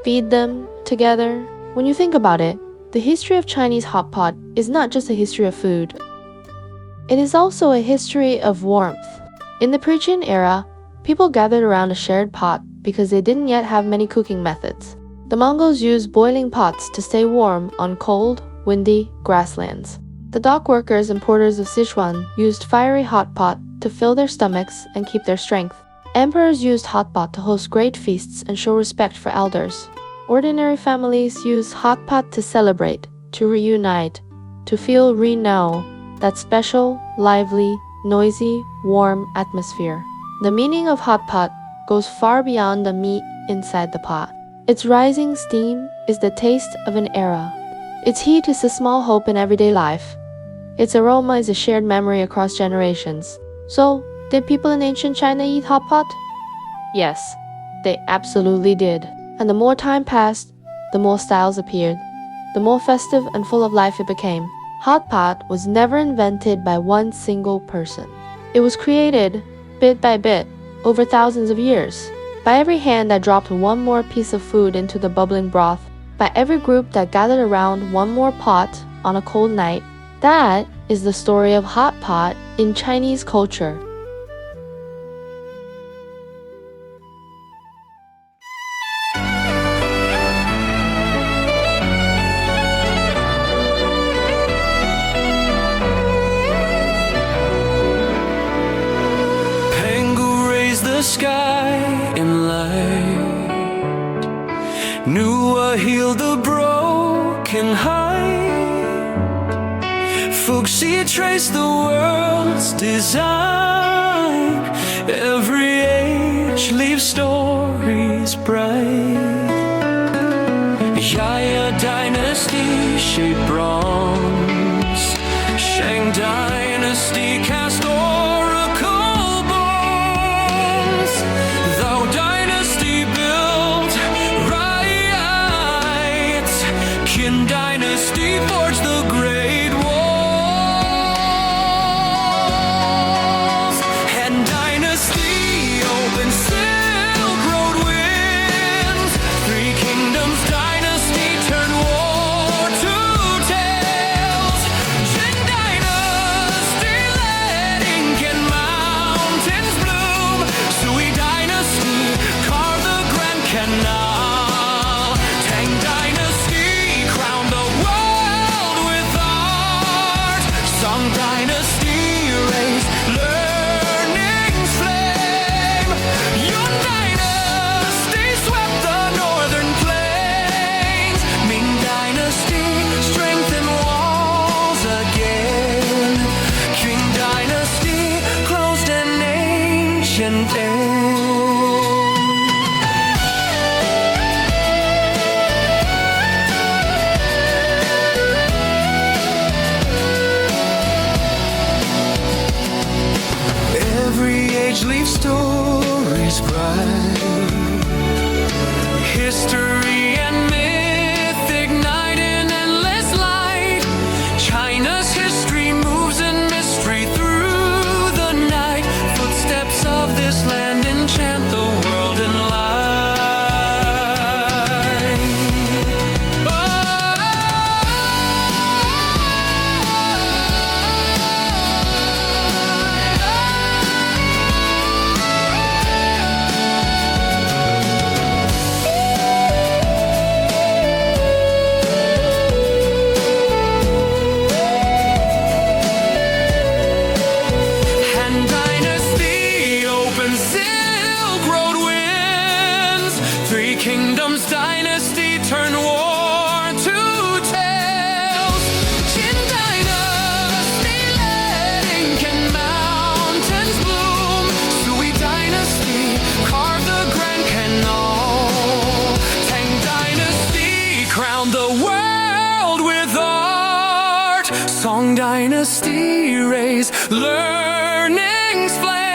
feed them together. When you think about it, the history of Chinese hot pot is not just a history of food. It is also a history of warmth. In the pre-Qin era, people gathered around a shared pot because they didn't yet have many cooking methods. The Mongols used boiling pots to stay warm on cold, windy grasslands. The dock workers and porters of Sichuan used fiery hot pot to fill their stomachs and keep their strength. Emperors used hot pot to host great feasts and show respect for elders. Ordinary families used hot pot to celebrate, to reunite, to feel re-know that special, lively, noisy, warm atmosphere. The meaning of hot pot goes far beyond the meat inside the pot. Its rising steam is the taste of an era. Its heat is a small hope in everyday life. Its aroma is a shared memory across generations. So, did people in ancient China eat hot pot? Yes, they absolutely did. And the more time passed, the more styles appeared, the more festive and full of life it became. Hot pot was never invented by one single person. It was created, bit by bit, over thousands of years. By every hand that dropped one more piece of food into the bubbling broth, by every group that gathered around one more pot on a cold night. That is the story of hot pot in Chinese culture. The sky in light, Nua healed the broken heart. Fuxi traced the world's design. Every age leaves stories bright. Yaya dynasty shaped bronze. Shang dynasty cast oracle bones. Thou dynasty built right. Qin dynasty forged the great walls. Han dynasty opened Silk Road winds. Three Kingdoms dynasty turned war to tales. Jin dynasty led ink and mountains bloom. Sui dynasty carved the Grand Canal. Tang dynasty crowned the world with art. Song dynasty raised learning's flame. Yun dynasty swept the northern plains. Ming dynasty strengthened walls again. Qing dynasty closed an ancient end. Every age leaves stories always bright. History and myth ignite in endless light. China's history moves in mystery through the night. Footsteps of this land enchant the world in light. Kingdoms dynasty turn war to tales. Qin dynasty led ink and mountains bloom. Sui dynasty carved the Grand Canal. Tang dynasty crowned the world with art. Song dynasty raised learning's flame.